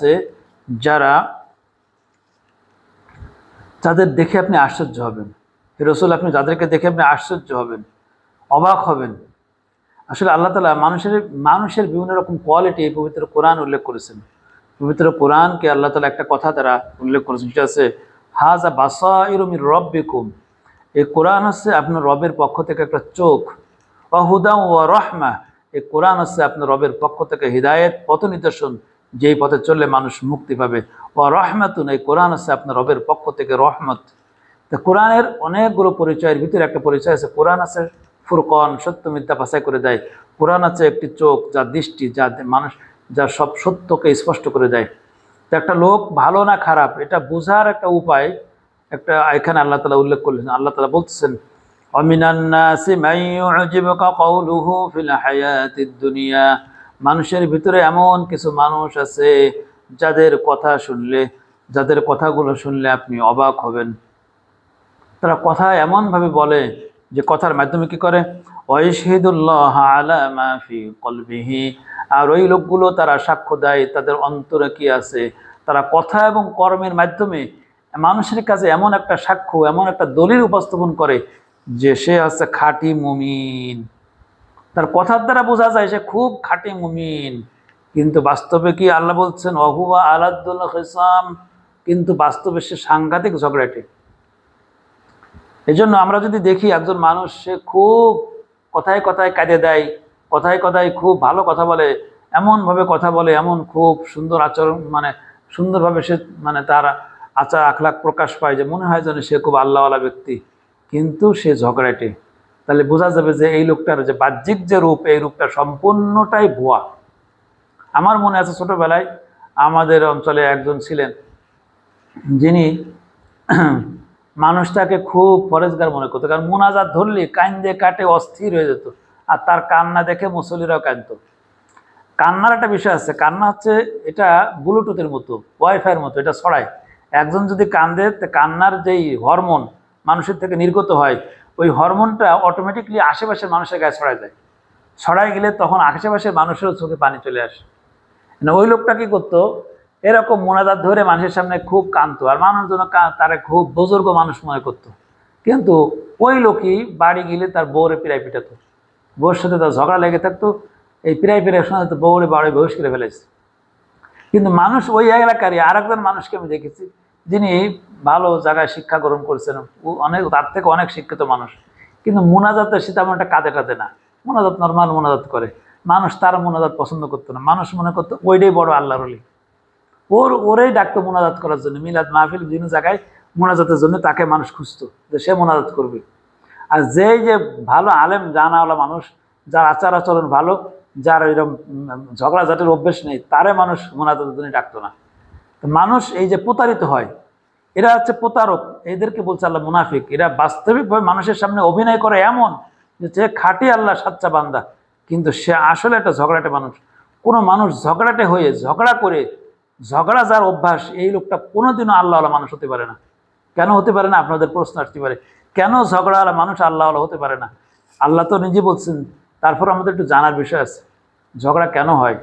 আছে যারা যাদের দেখে আপনি আশ্চর্য হবেন, হে রাসূল, আপনি যাদেরকে দেখে আপনি আশ্চর্য হবেন, অবাক হবেন। আসলে আল্লাহ তাআলা মানুষের বিভিন্ন রকম কোয়ালিটি এই পবিত্র কোরআন উল্লেখ করেছেন। পবিত্র কোরআনকে আল্লাহ তাআলা একটা কথা দ্বারা উল্লেখ করেছেন, সেটা আছে হাযা বাসাইরু মির রাব্বিকুম। এই কোরআন হচ্ছে আপনার রবের পক্ষ থেকে একটা চোখ। ওয়া হুদা ওয়া রাহমা, এই কোরআন হচ্ছে আপনার রবের পক্ষ থেকে হিদায়াত, পথ নিদর্শন, যেই পথে চললে মানুষ মুক্তি পাবে। ওয়া রাহমাতুন, এই কোরআন হচ্ছে আপনার রবের পক্ষ থেকে রহমত। তো কোরআনের অনেকগুলো পরিচয়ের ভিতরে একটা পরিচয় আছে, কোরআন আছে ফুরকান, সত্য মিথ্যা বাছাই করে দেয়। কোরআন আছে একটি চোখ, যার দৃষ্টি, যার সব সত্যকে স্পষ্ট করে দেয়। তো একটা লোক ভালো না খারাপ এটা বোঝার একটা উপায় একটা এখানে আল্লাহ তাআলা উল্লেখ করলেন। আল্লাহ তাআলা বলতেছেন ওয়ামিনান নাসি মান ইউজিবুকা কাওলুহু ফিল হায়াতিদ দুনিয়া, মানুষের ভিতরে এমন কিছু মানুষ আছে যাদের কথাগুলো শুনলে আপনি অবাক হবেন। তারা কথা এমনভাবে বলে যে কথার মাধ্যমে কি করে, ওয়াইশহিদুল্লাহ আলা মা ফি কলবিহি, আর ওই লোকগুলো তারা সাক্ষ্য দেয় তাদের অন্তরে কি আছে। তারা কথা এবং কর্মের মাধ্যমে মানুষের কাছে এমন একটা সাক্ষ্য, এমন একটা দলিল উপস্থাপন করে যে সে হচ্ছে খাঁটি মুমিন। তার কথার দ্বারা বোঝা যায় সে খুব খাঁটি মুমিন, কিন্তু বাস্তবে কি আল্লাহ বলছেন ওয়াহুয়া আলাদ্দুল খিসাম, কিন্তু বাস্তবে সে সাংঘাতিক ঝগড়াটে। এই জন্য আমরা যদি দেখি একজন মানুষ সে খুব কথায় কথায় কাঁদে দেয়, কথায় কথায় খুব ভালো কথা বলে, এমনভাবে কথা বলে, এমন খুব সুন্দর আচরণ, সুন্দরভাবে সে তার আচার আখলাক প্রকাশ পায় যে মনে হয় যেন সে খুব আল্লাহওয়ালা ব্যক্তি, কিন্তু সে ঝগড়াটে। তাহলে বোঝা যাবে যে এই লোকটার যে বাহ্যিক যে রূপ, এই রূপটা সম্পূর্ণটাই ভুয়া। আমার মনে আছে ছোটবেলায় আমাদের অঞ্চলে একজন ছিলেন যিনি মানুষটাকে খুব ফরেজগার মনে করতো, কারণ মোনাজাত ধরলে কান্দে কাটে অস্থির হয়ে যেত, আর তার কান্না দেখে মুসল্লিরাও কাঁদতো। কান্নার একটা বিষয় আছে, কান্না হচ্ছে এটা ব্লুটুথের মতো, ওয়াইফাইয়ের মতো, এটা ছড়ায়। একজন যদি কান্দে, কান্নার যেই হরমোন মানুষের থেকে নির্গত হয়, ওই হরমোনটা অটোমেটিকলি আশেপাশের মানুষের গায়ে ছড়ায় যায়। ছড়ায় গেলে তখন আশেপাশের মানুষেরও চোখে পানি চলে আসে। ওই লোকটা কি করতো, এরকম মোনাজাত ধরে মানুষের সামনে খুব কাঁদতো, আর মানুষজন তারে খুব বুজুর্গ মানুষ মনে করতো। কিন্তু ওই লোকই বাড়ি গেলে তার বউরে পিড়াই পিটাতো, বউর সাথে তার ঝগড়া লেগে থাকতো, এই পিড়াই পিড়াই শোনা যেত বউরে বাড়ি বেহুশ করে ফেলেছে। কিন্তু মানুষ ওই এলাকারই আর একজন মানুষকে আমি দেখেছি যিনি ভালো জায়গায় শিক্ষা গ্রহণ করেছেন, তার থেকে অনেক শিক্ষিত মানুষ, কিন্তু মোনাজাতের সে তেমন একটা কাঁদে টাদে না, মোনাজাত নর্মাল মোনাজাত করে। মানুষ তার মোনাজাত পছন্দ করতো না, মানুষ মনে করতো ওইটাই বড় আল্লাহর ওলি, ওরেই ডাকতো মোনাজাত করার জন্য। মিলাদ মাহফিল বিভিন্ন জায়গায় মোনাজাতের জন্য তাকে মানুষ খুঁজতো যে সে মোনাজাত করবে। আর যে ভালো আলেম জানাওয়ালা মানুষ, যার আচার আচরণ ভালো, যার এরকম ঝগড়াঝাটির অভ্যেস নেই, তারে মানুষ মোনাজাতের জন্য ডাকতো না। তো মানুষ এই যে প্রতারিত হয়, এরা হচ্ছে প্রতারক, এদেরকে বলছে আল্লাহ মুনাফিক। এরা বাস্তবিকভাবে মানুষের সামনে অভিনয় করে এমন যে খাঁটি আল্লাহ সাচ্চা বান্দা, কিন্তু সে আসলে একটা ঝগড়াটে মানুষ। কোনো মানুষ ঝগড়াটে হয়ে ঝগড়া করে, ঝগড়া যার অভ্যাস, এই লোকটা কোনোদিনও আল্লাহওয়ালা মানুষ হতে পারে না। কেন হতে পারে না আপনাদের প্রশ্ন আসতে পারে, কেন ঝগড়াওয়ালা মানুষ আল্লাহওয়ালা হতে পারে না? আল্লাহ তো নিজে বলছেন। তারপর আমাদের একটু জানার বিষয় আছে, ঝগড়া কেন হয়।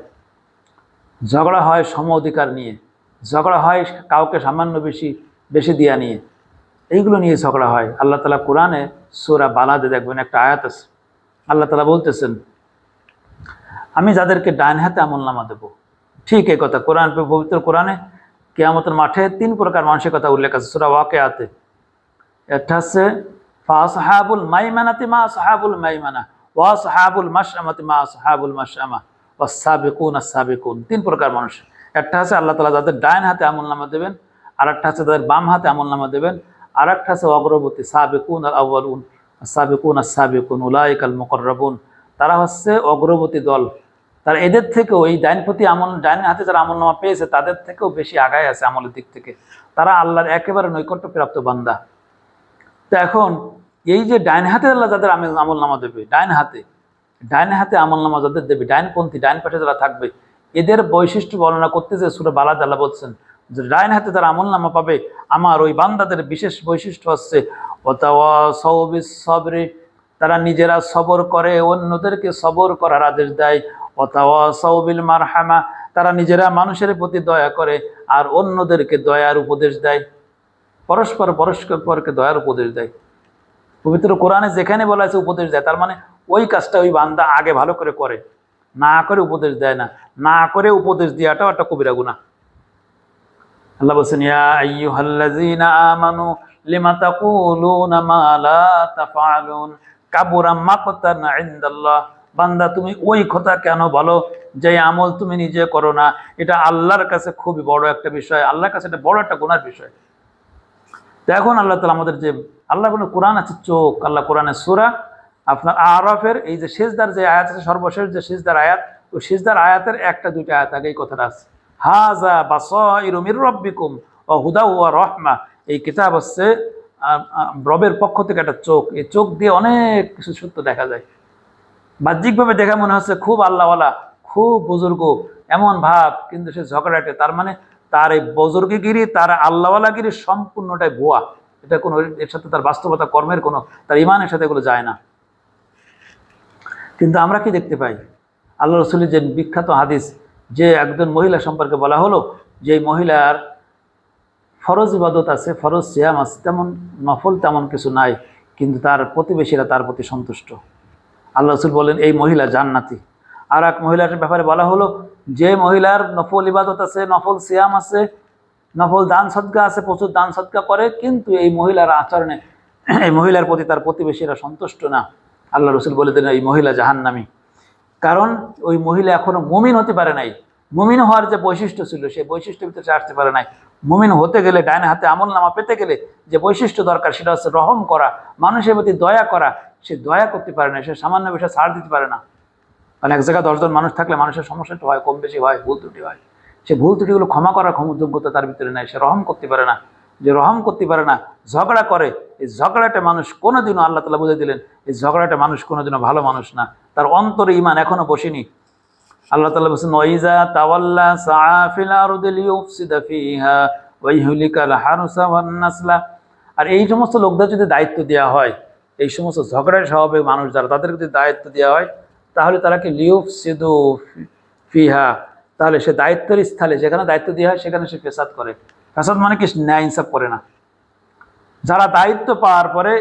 ঝগড়া হয় সম অধিকার নিয়ে, ঝগড়া হয় কাউকে সামান্য বেশি বেশি দেওয়া নিয়ে, এইগুলো নিয়ে ঝগড়া হয়। আল্লাহ তাআলা কোরআনে সূরা বালাদে দেখবেন একটা আয়াত আছে, আল্লাহ তাআলা বলতেছেন আমি যাদেরকে ডান হাতে আমলনামা দেবো। ঠিক এই কথা পবিত্র কোরআনে কিয়ামতের মাঠে 3 প্রকার মানুষের কথা উল্লেখ আছে সূরা ওয়াকিয়াতে। একটা হচ্ছে ফাসহাবুল মাইমানাতি মা আসহাবুল মাইমানা ওয়া আসহাবুল মাশআমাতি মা আসহাবুল মাশআমা ওয়াস সাবিকুন আস-সাবিকুন। 3 প্রকার মানুষ। একটা হচ্ছে আল্লাহ তাআলা যাদের ডান হাতে আমলনামা দেবেন, আরেকটা হচ্ছে তাদের বাম হাতে আমলনামা দেবেন, আরেকটা হচ্ছে অগ্রবর্তী সাবিকুন আল আউয়ালুন আস-সাবিকুন আস-সাবিকুন উলাইকাল মুকাররাবুন। তারা হচ্ছে অগ্রবর্তী দল, তারা এদের থেকেও এই ডাইন হাতে যারা আমলনামা পেয়েছে তাদের থেকেও বেশি আগায় আছে আমলের দিক থেকে, তারা আল্লাহর একেবারে নৈকট্যপ্রাপ্ত বান্দা। তো এখন এই যে ডাইন হাতে আল্লাহ যাদের আমলনামা দেবে, ডাইন হাতে আমলনামা যাদের দেবে, ডাইনপন্থী, ডাইন পাশে যারা থাকবে, এদের বৈশিষ্ট্য বর্ণনা করতে যে সূরা বালাদ আল্লাহ বলছেন যে ডাইন হাতে যারা আমলনামা পাবে, আমার ওই বান্দাদের বিশেষ বৈশিষ্ট্য হচ্ছে ওয়াতাওয়াসাউ বিস-সাবরি, তারা নিজেরা সবর করে, অন্যদেরকে সবর করার আদেশ দেয়। ওয়াতাওয়াসাউ বিল মারহামা, তারা নিজেরা মানুষের প্রতি দয়া করে আর অন্যদেরকে দয়ার উপদেশ দেয়, পরস্পরকে দয়ার উপদেশ দেয়। পবিত্র কোরআনে যেখানে বলা আছে উপদেশ দেয়, তার মানে ওই কাজটা ওই বান্দা আগে ভালো করে, না করে উপদেশ দেয় না, না করে উপদেশ দেওয়াটাও একটা কবিরা গুনাহ। আল্লাহ বলছেন, ইয়া আইয়ুহাল্লাযীনা আমানু লিমা তাকুলুনা মা লা তাফআলুন কাবুরা মাকতান ইনদাল্লাহ। বান্দা তুমি ওই কথা কেন বলো যে আমল তুমি নিজে করো না, এটা আল্লাহর কাছে খুবই বড় একটা বিষয়, আল্লাহর কাছে এটা বড় একটা গুনার বিষয়। তো এখন আল্লাহ তাআলা আমাদের যে আল্লাহ বলে কোরআন আছে চোখ, আল্লাহ কোরআনের সূরা আপনার আরাফের এই যে সিজদার যে আয়াত আছে, সর্বশেষ যে সিজদার আয়াত, ওই সিজদার আয়াতের একটা দুইটা আয়াত আগে এই কথাটা আছে, হাযা বাসাইরু মির রাব্বিকুম ওয়া হুদা ওয়া রাহমা। এই কিতাব হচ্ছে রবের পক্ষ থেকে একটা চোখ, এই চোখ দিয়ে অনেক কিছু সত্য দেখা যায়। বাহ্যিকভাবে দেখা মনে হচ্ছে খুব আল্লাহওয়ালা, খুব বুজুর্গ এমন ভাব, কিন্তু সে ঝগড়াটে। তার মানে তার এই বুজুর্গিগিরি, তার আল্লাহওয়ালাগিরি সম্পূর্ণটাই ভুয়া। এটা কোনো এর সাথে তার বাস্তবতা কর্মের কোনো, তার ইমানের সাথে এগুলো যায় না। কিন্তু আমরা কি দেখতে পাই, আল্লাহ রসুলের যে বিখ্যাত হাদিস, যে একজন মহিলা সম্পর্কে বলা হলো যে মহিলার ফরজ ইবাদত আছে, ফরজ সিয়াম আছে, তেমন নফল তেমন কিছু নাই, কিন্তু তার প্রতিবেশীরা তার প্রতি সন্তুষ্ট। আল্লাহ রসুল বলেন এই মহিলা জান্নাতি। আর এক মহিলার ব্যাপারে বলা হলো যে মহিলার নফল ইবাদত আছে, নফল সিয়াম আছে, নফল দান সদকা আছে, প্রচুর দান সদকা করে, কিন্তু এই মহিলার আচরণে এই মহিলার প্রতি তার প্রতিবেশীরা সন্তুষ্ট না। আল্লাহ রসুল বলে দিলেন এই মহিলা জাহান্নামী। কারণ ওই মহিলা এখনো মুমিন হতে পারে নাই। মুমিন হওয়ার যে বৈশিষ্ট্য ছিল সেই বৈশিষ্ট্যের ভিতরে আসতে পারে নাই। মুমিন হতে গেলে, ডাইনে হাতে আমল নামা পেতে গেলে যে বৈশিষ্ট্য দরকার সেটা হচ্ছে রহম করা, মানুষের প্রতি দয়া করা। সে দয়া করতে পারে না, সে সামান্য বিষয় ছাড় দিতে পারে না। কারণ এক জায়গায় 10 জন মানুষ থাকলে মানুষের সমস্যাটা হয়, কম বেশি হয়, ভুল ত্রুটি হয়। সে ভুল ত্রুটিগুলো ক্ষমা করার যোগ্যতা তার ভিতরে নেই। সে রহম করতে পারে না, যে রহম করতে পারে না, ঝগড়া করে, এই ঝগড়াটা মানুষ কোনোদিনও, আল্লাহ তাআলা বুঝে দিলেন, এই ঝগড়াটা মানুষ কোনোদিনও ভালো মানুষ না, তার অন্তরে ঈমান এখনো বসেনি। আল্লাহ তাআলা বলেছেন, ওয়াইজা তাওয়াল্লা সাআ ফিল আরদি লিইউফসিদা ফিহা ওয়া ইহলিকাল হারসা ওয়ান নাসলা। আর এই সমস্ত লোকদের যদি দায়িত্ব দেওয়া হয়, এই সমস্ত ঝগড়ার স্বভাবের মানুষ যারা, তাদেরকে যদি দায়িত্ব দেওয়া হয়, তাহলে তারা কি লিইউফসিদু ফিহা, তাহলে সে দায়িত্বের স্থলে, যেখানে দায়িত্ব দেওয়া হয় সেখানে সে ফেসাদ করে। ফেসাদ মানে কি? ন্যায় ইনসাফ করে না। যারা দায়িত্ব পাওয়ার পরে,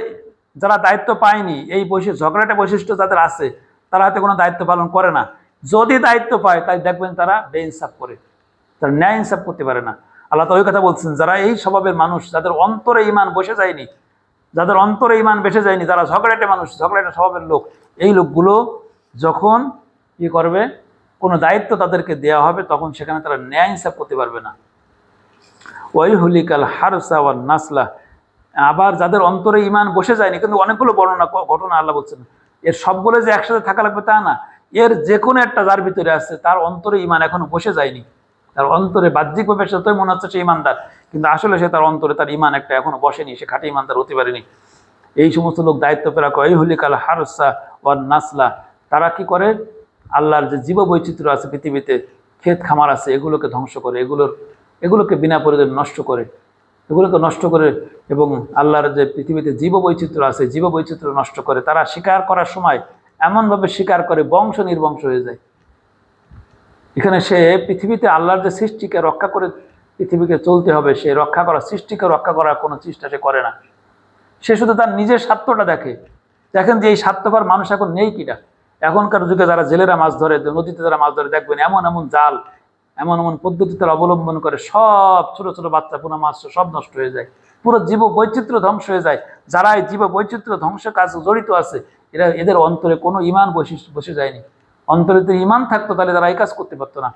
যারা দায়িত্ব পায়নি, এই ঝগড়াটা বৈশিষ্ট্য যাদের আছে, তারা হয়তো কোনো দায়িত্ব পালন করে না। যদি দায়িত্ব পায় তাই দেখবেন তারা বেইনসাফ করে, তারা ন্যায় ইনসাফ করতে পারে না। আল্লাহ তো ওই কথা বলছেন, যারা এই স্বভাবের মানুষ, যাদের অন্তরে ঈমান বসে যায়নি, যাদের অন্তরে ঈমান বেসে যায়নি, যারা ঝগড়াটে মানুষ, ঝগড়াটে স্বভাবের লোক, এই লোকগুলো যখন কি করবে, কোনো দায়িত্ব তাদেরকে দেওয়া হবে, তখন সেখানে তারা ন্যায় ইনসাফ করতে পারবে না। ওই হুলিকাল হারসা ওয়ান নাসলা। আবার যাদের অন্তরে ঈমান বসে যায়নি, কিন্তু অনেকগুলো বর্ণনা ঘটনা আল্লাহ বলছেন, এর সবগুলো যে একসাথে থাকা লাগবে তা না, এর যে কোনো একটা যার ভিতরে আছে, তার অন্তরে ঈমান এখনো বসে যায়নি, তার অন্তরে বাহ্যিকভাবে সত্যই মনে হচ্ছে সে ঈমানদার, কিন্তু আসলে সে তার অন্তরে তার ঈমান একটা এখনো বসেনি, সে খাঁটি ঈমানদার হতে পারেনি। এই সমস্ত লোক দায়িত্ব পেরা কয় হুলিকাল হারসা ওয়ান নাসলা। তারা কি করে, আল্লাহর যে জীব বৈচিত্র্য আছে পৃথিবীতে, ক্ষেত খামার আছে, এগুলোকে ধ্বংস করে, এগুলোকে বিনা পরিচয় নষ্ট করে, এগুলোকে নষ্ট করে, এবং আল্লাহর যে পৃথিবীতে জীব বৈচিত্র্য আছে, জীব বৈচিত্র্য নষ্ট করে। তারা শিকার করার সময় এমনভাবে শিকার করে বংশ নির্বংশ হয়ে যায়। এখানে সে পৃথিবীতে আল্লাহর যে সৃষ্টিকে রক্ষা করে পৃথিবীকে চলতে হবে, সে রক্ষা করা, সৃষ্টিকে রক্ষা করার কোনো চেষ্টা সে করে না। সে শুধু তার নিজের স্বার্থটা দেখে। দেখেন যে এই স্বার্থপর মানুষ এখন নেই কিনা। এখনকার যুগে যারা জেলেরা মাছ ধরে, নদীতে যারা মাছ ধরে, দেখবেন এমন এমন জাল, এমন এমন পদ্ধতি তারা অবলম্বন করে, সব ছোট ছোট বাচ্চা পোনা মাছ সব নষ্ট হয়ে যায়, পুরো জীব বৈচিত্র্য ধ্বংস হয়ে যায়। যারা এই জীব বৈচিত্র্য ধ্বংস কাজ জড়িত আছে, এদের অন্তরে কোনো ঈমান বসে যায়নি। অন্তরে যদি ঈমান থাকতো তাহলে তারা এই কাজ করতে পারতো না।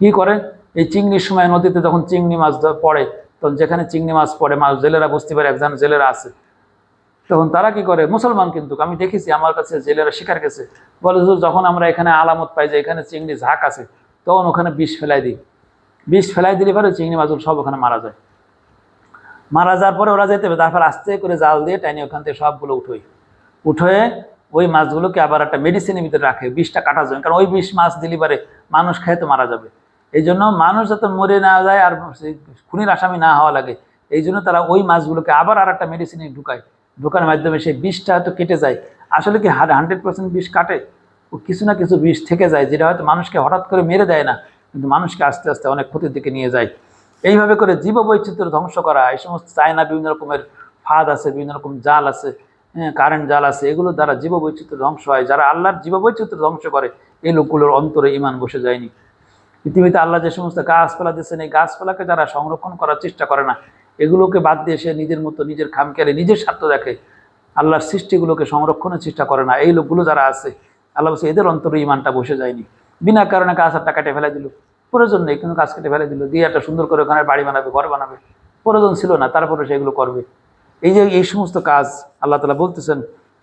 কি করে, এই চিংড়ির সময় নদীতে যখন চিংড়ি মাছ পড়ে, তখন যেখানে চিংড়ি মাছ পড়ে, মাছ জেলেরা বুঝতে পারে একজন জেলেরা আছে, তখন তারা কি করে, মুসলমান কিন্তু আমি দেখেছি, আমার কাছে জেলেরা শিকার গেছে, বলে যখন আমরা এখানে আলামত পাই যে এখানে চিংড়ি ঝাঁক আছে, তখন ওখানে বিষ ফেলাই দিই। বিষ ফেলাই দিলে পরে চিংড়ি মাছগুলো সব ওখানে মারা যায়। মারা যাওয়ার পরে ওরা যেতে হবে, তারপর আস্তে করে জাল দিয়ে টাইনি ওখান থেকে সবগুলো উঠে ওই মাছগুলোকে আবার একটা মেডিসিনের ভিতরে রাখে, বিষটা কাটা যায়, কারণ ওই বিষ মাছ দিলে পারে মানুষ খেয়ে তো মারা যাবে। এই জন্য মানুষ যাতে মরে না যায় আর খুনির আসামি না হওয়া লাগে, এই জন্য তারা ওই মাছগুলোকে আবার আর একটা মেডিসিনে ঢুকানোর মাধ্যমে সেই বিষটা হয়তো কেটে যায়। আসলে কি 100% বিষ কাটে? ও কিছু না কিছু বিষ থেকে যায়, যেটা হয়তো মানুষকে হঠাৎ করে মেরে দেয় না, কিন্তু মানুষকে আস্তে আস্তে অনেক ক্ষতির দিকে নিয়ে যায়। এইভাবে করে জীববৈচিত্র্য ধ্বংস করা, এই সমস্ত চায়না বিভিন্ন রকমের ফাঁদ আছে, বিভিন্ন রকম জাল আছে, কারেন্ট জাল আছে, এগুলোর দ্বারা জীববৈচিত্র্য ধ্বংস হয়। যারা আল্লাহর জীববৈচিত্র্য ধ্বংস করে এই লোকগুলোর অন্তরে ঈমান বসে যায়নি। পৃথিবীতে আল্লাহ যে সমস্ত গাছপালা দিচ্ছেন, এই গাছপালাকে যারা সংরক্ষণ করার চেষ্টা করে না, এগুলোকে বাদ দিয়ে সে নিজের মতো নিজের খামখেয়ালি নিজের স্বার্থ দেখে, আল্লাহর সৃষ্টিগুলোকে সংরক্ষণের চেষ্টা করে না, এই লোকগুলো যারা আছে আল্লাহ বলছে এদের অন্তরে ঈমানটা বসে যায়নি। বিনা কারণে গাছ একটা কেটে ফেলে দিল, প্রয়োজন নেই কিন্তু গাছ কেটে ফেলে দিল, দিয়ে একটা সুন্দর করে ওখানে বাড়ি বানাবে, ঘর বানাবে, প্রয়োজন ছিল না, তারপরে সেগুলো করবে। এই যে এই সমস্ত কাজ আল্লাহ তাআলা বলতেছেন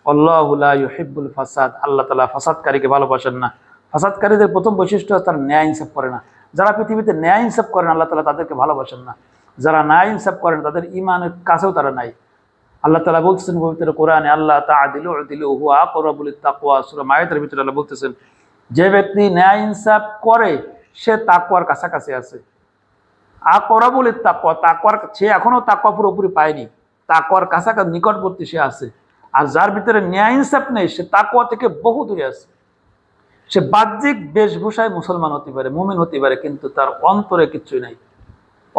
আল্লাহু লা ইউহিব্বুল ফাসাদ, আল্লাহ তাআলা ফাসাদকারীকে ভালোবাসেন না। ফাসাদকারীদের প্রথম বৈশিষ্ট্য তারা ন্যায় ইনসাফ করে না। যারা পৃথিবীতে ন্যায় ইনসাফ করেন আল্লাহ তাআলা তাদেরকে ভালোবাসেন না। যারা ন্যায় ইনসাফ করেন তাদের ঈমানের কাছেও তারা নাই। আল্লাহ তাআলা বলতেছেন পবিত্র কোরআনে, আল্লাহ তা'দিলু উদিলু হুয়া আকরাবু লিত-তাকওয়া, সূরা মায়েদার ভিতরে আল্লাহ বলতেছেন যে ব্যক্তি ন্যায় ইনসাফ করে সে তাকওয়ার কাছাকাছি আছে। আকরাবু লিত-তাকওয়া, তাকওয়ার সে এখনো তাকওয়া পুরোপুরি পায়নি, তাকওয়ার কাছাকাছি নিকটবর্তী সে আছে। আর যার ভিতরে ন্যায় ইনসাফ নেই সে তাকওয়া থেকে বহু দূরে আছে। সে বাহ্যিক বেশভূষায় মুসলমান হতে পারে, মুমিন হতে পারে, কিন্তু তার অন্তরে কিচ্ছুই নাই,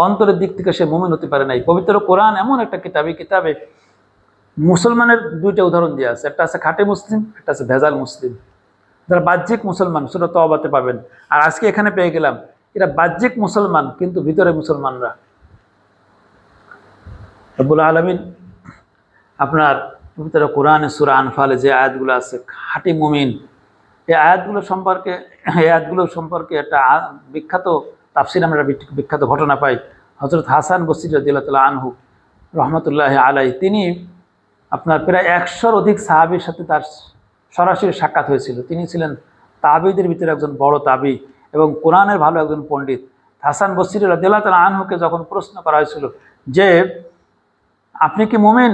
অন্তরের দিক থেকে সে মুমিন হতে পারে নাই। পবিত্র কোরআন এমন একটা কিতাব, এই কিতাবে মুসলমানের দুইটা উদাহরণ দেওয়া আছে, একটা আছে খাঁটি মুসলিম, একটা আছে ভেজাল মুসলিম। যারা বাহ্যিক মুসলমান সূরা তাওবাতে পাবেন, আর আজকে এখানে পেয়ে গেলাম এরা বাহ্যিক মুসলমান কিন্তু ভিতরে মুসলমানরা। রব্বুল আলামিন আপনার পবিত্র কোরআনে সূরা আনফালে যে আয়াতগুলো আছে খাঁটি মুমিন, এই আয়াতগুলো সম্পর্কে একটা বিখ্যাত তাফসির আমরা বিখ্যাত ঘটনা পাই। হযরত হাসান বসরি রাদিয়াল্লাহু তাআলা আনহু রহমতুল্লাহ আলাই, তিনি আপনার প্রায় 100-র অধিক সাহাবীর সাথে তার সরাসরি সাক্ষাৎ হয়েছিল। তিনি ছিলেন তাবিদের ভিতরে একজন বড় তাবি এবং কোরআনের ভালো একজন পণ্ডিত। হাসান বসরি রাদিয়াল্লাহু তাআলা আনহুকে যখন প্রশ্ন করা হয়েছিল যে আপনি কি মুমিন,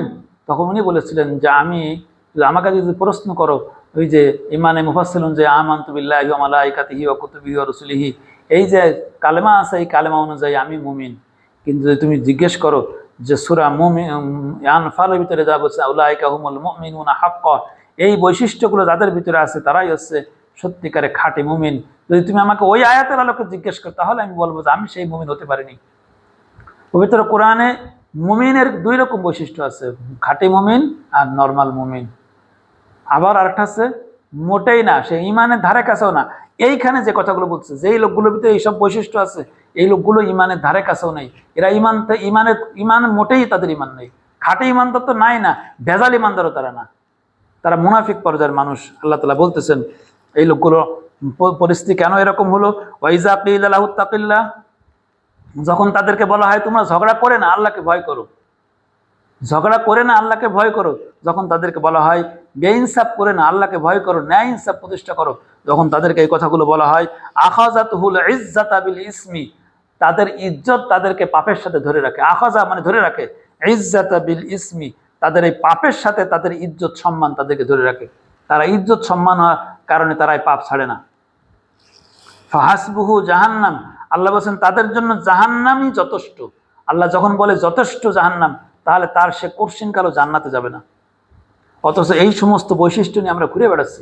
তখন উনি বলেছিলেন যে আমাকে যদি প্রশ্ন করো, ওই যে ইমানে মুফাসসিলুন যে আমানতু বিল্লাহি ওয়া মালাইকাতিহি ওয়া কুতুবিহি ওয়া রুসুলিহি, এই যে কালেমা আছে এই কালেমা অনুযায়ী আমি মুমিন। কিন্তু যদি তুমি জিজ্ঞেস করো যে সূরা আনফালের ভিতরে যা বলছে উলাইকা হুমুল মুমিনুনা হাক্কান, এই বৈশিষ্ট্যগুলো যাদের ভিতরে আছে তারাই হচ্ছে সত্যিকারে খাঁটি মুমিন, যদি তুমি আমাকে ওই আয়াতের আলোকে জিজ্ঞেস করো তাহলে আমি বলবো যে আমি সেই মুমিন হতে পারিনি। পবিত্র কোরআনে মুমিনের দুই রকম বৈশিষ্ট্য আছে, খাঁটি মুমিন আর নর্মাল মুমিন। আবার আরেকটা আছে মোটেই না, সে ইমানের ধারে কাছেও না। এইখানে যে কথাগুলো বলছে যেই লোকগুলোর ভিতরে এইসব বৈশিষ্ট্য আছে এই লোকগুলো ইমানের ধারে কাছেও নেই। এরা ইমান মোটেই তাদের ইমান নেই, খাঁটি ইমানদার তো নাই না, ভেজাল ইমানদারও তারা না, তারা মুনাফিক পর্যায়ের মানুষ। আল্লাহ তাআলা বলতেছেন এই লোকগুলো পরিস্থিতি কেন এরকম হলো, ওয়াইজা কিলা লাহু তাকিল্লাহ, যখন তাদেরকে বলা হয় তোমরা ঝগড়া করে না আল্লাহকে ভয় করো, ঝগড়া করে না আল্লাহকে ভয় করো, যখন তাদেরকে বলা হয় বেইনসাফ করে না আল্লাহকে ভয় করো, ন্যায় ইনসাফ প্রতিষ্ঠা করো, যখন তাদেরকে এই কথাগুলো বলা হয় আখাযাতুহুল ইজ্জাতা বিল ইসমি, তাদের ইজ্জত তাদেরকে পাপের সাথে ধরে রাখে। আখাযা মানে ধরে রাখে, ইজ্জাতা বিল ইসমি তাদের এই পাপের সাথে তাদের ইজ্জত সম্মান তাদেরকে ধরে রাখে, তারা ইজ্জত সম্মান হওয়ার কারণে তারা এই পাপ ছাড়ে না। ফাহাসবুহু জাহান্নাম, আল্লাহ বলেন তাদের জন্য জাহান্নামই যথেষ্ট। আল্লাহ যখন বলে যথেষ্ট জাহান্নাম, তাহলে তার সে কোশ্চিনকালও জান্নাতে যাবে না। অথচ এই সমস্ত বৈশিষ্ট্য নিয়ে আমরা ঘুরে বেড়াচ্ছি।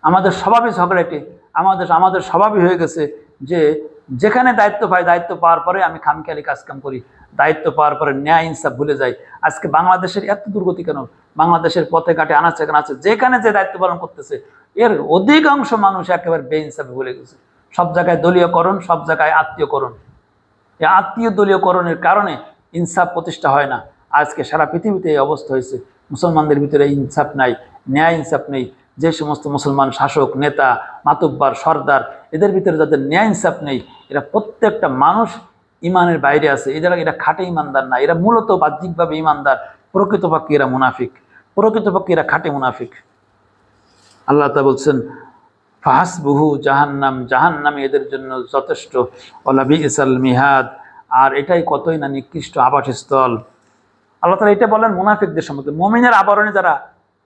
আমাদের স্বভাবই ঝগড়াটি, আমাদের স্বভাবই হয়ে গেছে যে যেখানে দায়িত্ব পাই, দায়িত্ব পাওয়ার পরে আমি খামখেয়ালি কাজকাম করি, দায়িত্ব পাওয়ার পরে ন্যায় ইনসাফ ভুলে যাই। আজকে বাংলাদেশের এত দুর্গতি কেন? বাংলাদেশের পথে ঘাটে আনাচে কানাচে যেখানে যে দায়িত্ব পালন করতেছে এর অধিকাংশ মানুষ একেবারে বেইনসাফ ভুলে গেছে। সব জায়গায় দলীয়করণ, সব জায়গায় আত্মীয়করণ। এই আত্মীয় দলীয়করণের কারণে ইনসাফ প্রতিষ্ঠা হয় না। আজকে সারা পৃথিবীতে এই অবস্থা হয়েছে, মুসলমানদের ভিতরে ইনসাফ নাই, ন্যায় ইনসাফ নেই। যে সমস্ত মুসলমান শাসক, নেতা, মাতব্বার, সর্দার, এদের ভিতরে যাদের ন্যায় ইনসাফ নেই, এরা প্রত্যেকটা মানুষ ইমানের বাইরে আছে। এরা খাঁটি ইমানদার না, এরা মূলত বাহ্যিকভাবে ইমানদার, প্রকৃতপক্ষে এরা মুনাফিক, প্রকৃতপক্ষে এরা খাঁটি মুনাফিক। আল্লাহ তাআলা বলছেন ফাহাসবুহু জাহান্নাম, জাহান্নামই এদের জন্য যথেষ্ট, ওয়ালা বিইসাল মিহাদ, আর এটাই কতই না নিকৃষ্ট আবাসস্থল। আল্লাহ তাআলা এটা বলেন মুনাফিকদের সম্পর্কে। মুমিনের আবরণে যারা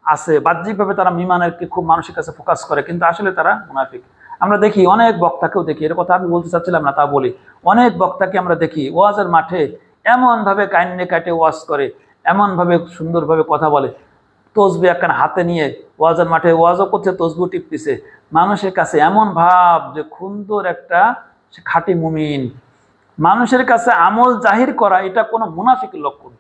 আছে বাহ্যিকভাবে তারা ইমানেরকে খুব মানুষের কাছে ফোকাস করে, কিন্তু আসলে তারা মুনাফিক। আমরা দেখি অনেক বক্তাকেও দেখি, এর কথা আমি বলতে চাচ্ছিলাম না তা বলি, অনেক বক্তাকে আমরা দেখি ওয়াজের মাঠে এমনভাবে কাইন্নে কাটে ওয়াজ করে, এমনভাবে সুন্দরভাবে কথা বলে, তসবি একখান হাতে নিয়ে ওয়াজের মাঠে ওয়াজও করছে, তসবিও টিপতেছে, মানুষের কাছে এমন ভাব যে সুন্দর একটা সে খাঁটি মুমিন। মানুষের কাছে আমল জাহির করা এটা কোনো মুনাফিকের লক্ষণ।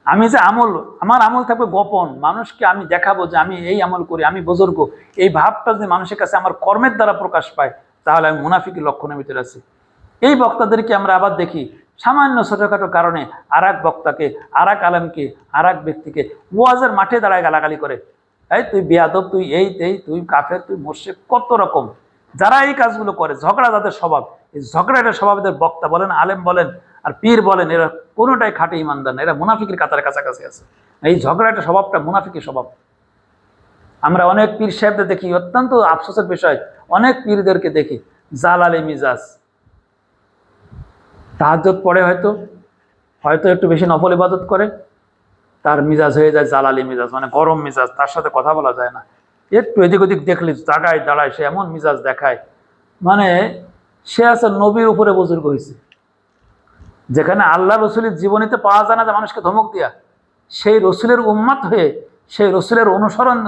আমি যে আমল, আমার আমল থাকবে গোপন, মানুষকে আমি দেখাবো যে আমি এই আমল করি, আমি বুজুর্গ, এই ভাবটা যদি মানুষের কাছে আমার কর্মের দ্বারা প্রকাশ পায়, তাহলে আমি মুনাফিকের লক্ষণের ভিতরে আছি। এই বক্তাদেরকে আমরা আবার দেখি সামান্য ছোটখাটো কারণে আর এক বক্তাকে, আর এক আলেমকে, আর এক ব্যক্তিকে ওয়াজের মাঠে দাঁড়ায় গালাগালি করে, এই তুই বেয়াদব, তুই এই তুই কাফের, তুই মোর্শেক, কত রকম। যারা এই কাজগুলো করে, ঝগড়া যাদের স্বভাব, এই ঝগড়াটা স্বভাবদের বক্তা বলেন, আলেম বলেন, আর পীর বলেন, এরা কোনোটাই খাঁটি ইমানদার না, এরা মুনাফিকের কাতারের কাছাকাছি আছে। এই ঝগড়াটা স্বভাবটা মুনাফিকের স্বভাব। আমরা অনেক পীর সাহেবদের দেখি, অত্যন্ত আফসোসের বিষয়, অনেক পীরদেরকে দেখি জালালি মিজাজ। তাহাজ্জুদ পড়ে হয়তো হয়তো একটু বেশি নফল ইবাদত করে, তার মিজাজ হয়ে যায় জালালি মিজাজ, মানে গরম মিজাজ, তার সাথে কথা বলা যায় না। একটু এদিক ওদিক দেখলে জায়গায় দাঁড়ায় সে এমন মিজাজ দেখায়, মানে সে আছে নবীর উপরে বুজুর্গ হয়েছে। যেখানে আল্লাহ রসুলের জীবনীতে পাওয়া যায় না যে মানুষকে ধমক দিয়া, সেই রসুলের উম্মত হয়ে, সেই রসুলের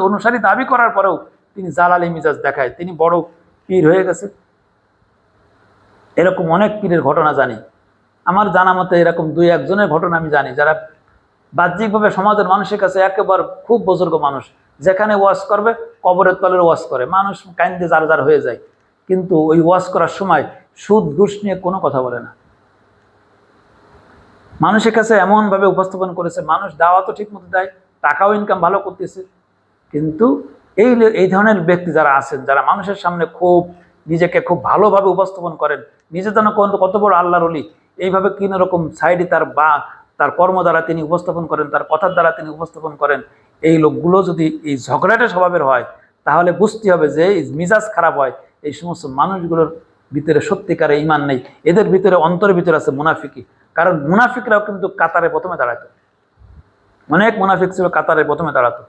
অনুসারী দাবি করার পরেও তিনি জালালি মিজাজ দেখায়, তিনি বড় পীর হয়ে গেছে। এরকম অনেক পীরের ঘটনা জানি, আমার জানা মতে এরকম দুই একজনের ঘটনা আমি জানি, যারা বাহ্যিকভাবে সমাজের মানুষের কাছে একেবারে খুব বুজুর্গ মানুষ, যেখানে ওয়াজ করবে কবরের তলের ওয়াজ করে, মানুষ কাইন্দে যার যার হয়ে যায়, কিন্তু ওই ওয়াজ করার সময় সুদ ঘুষ নিয়ে কোনো কথা বলে না। মানুষের কাছে এমনভাবে উপস্থাপন করেছে, মানুষ দাওয়াতও ঠিক মতো দেয়, টাকাও ইনকাম ভালো করতেছে, কিন্তু এই ধরনের ব্যক্তি যারা আছেন, যারা মানুষের সামনে খুব নিজেকে খুব ভালোভাবে উপস্থাপন করেন, নিজে যেন কত বড় আল্লাহর ওলি, এইভাবে কিনা রকম সাইডে তার কর্ম দ্বারা তিনি উপস্থাপন করেন, তার কথার দ্বারা তিনি উপস্থাপন করেন, এই লোকগুলো যদি এই ঝগড়াটা স্বভাবের হয়, তাহলে বুঝতে হবে যে এই মিজাজ খারাপ হয়, এই সমস্ত মানুষগুলোর ভিতরে সত্যিকারে ঈমান নেই, এদের ভিতরে অন্তরের ভিতরে আছে মুনাফিকি। কারণ মুনাফিকরাও কিন্তু কাতারে প্রথমে দাঁড়াতো, অনেক মুনাফিক ছিল কাতারে প্রথমে দাঁড়াতো।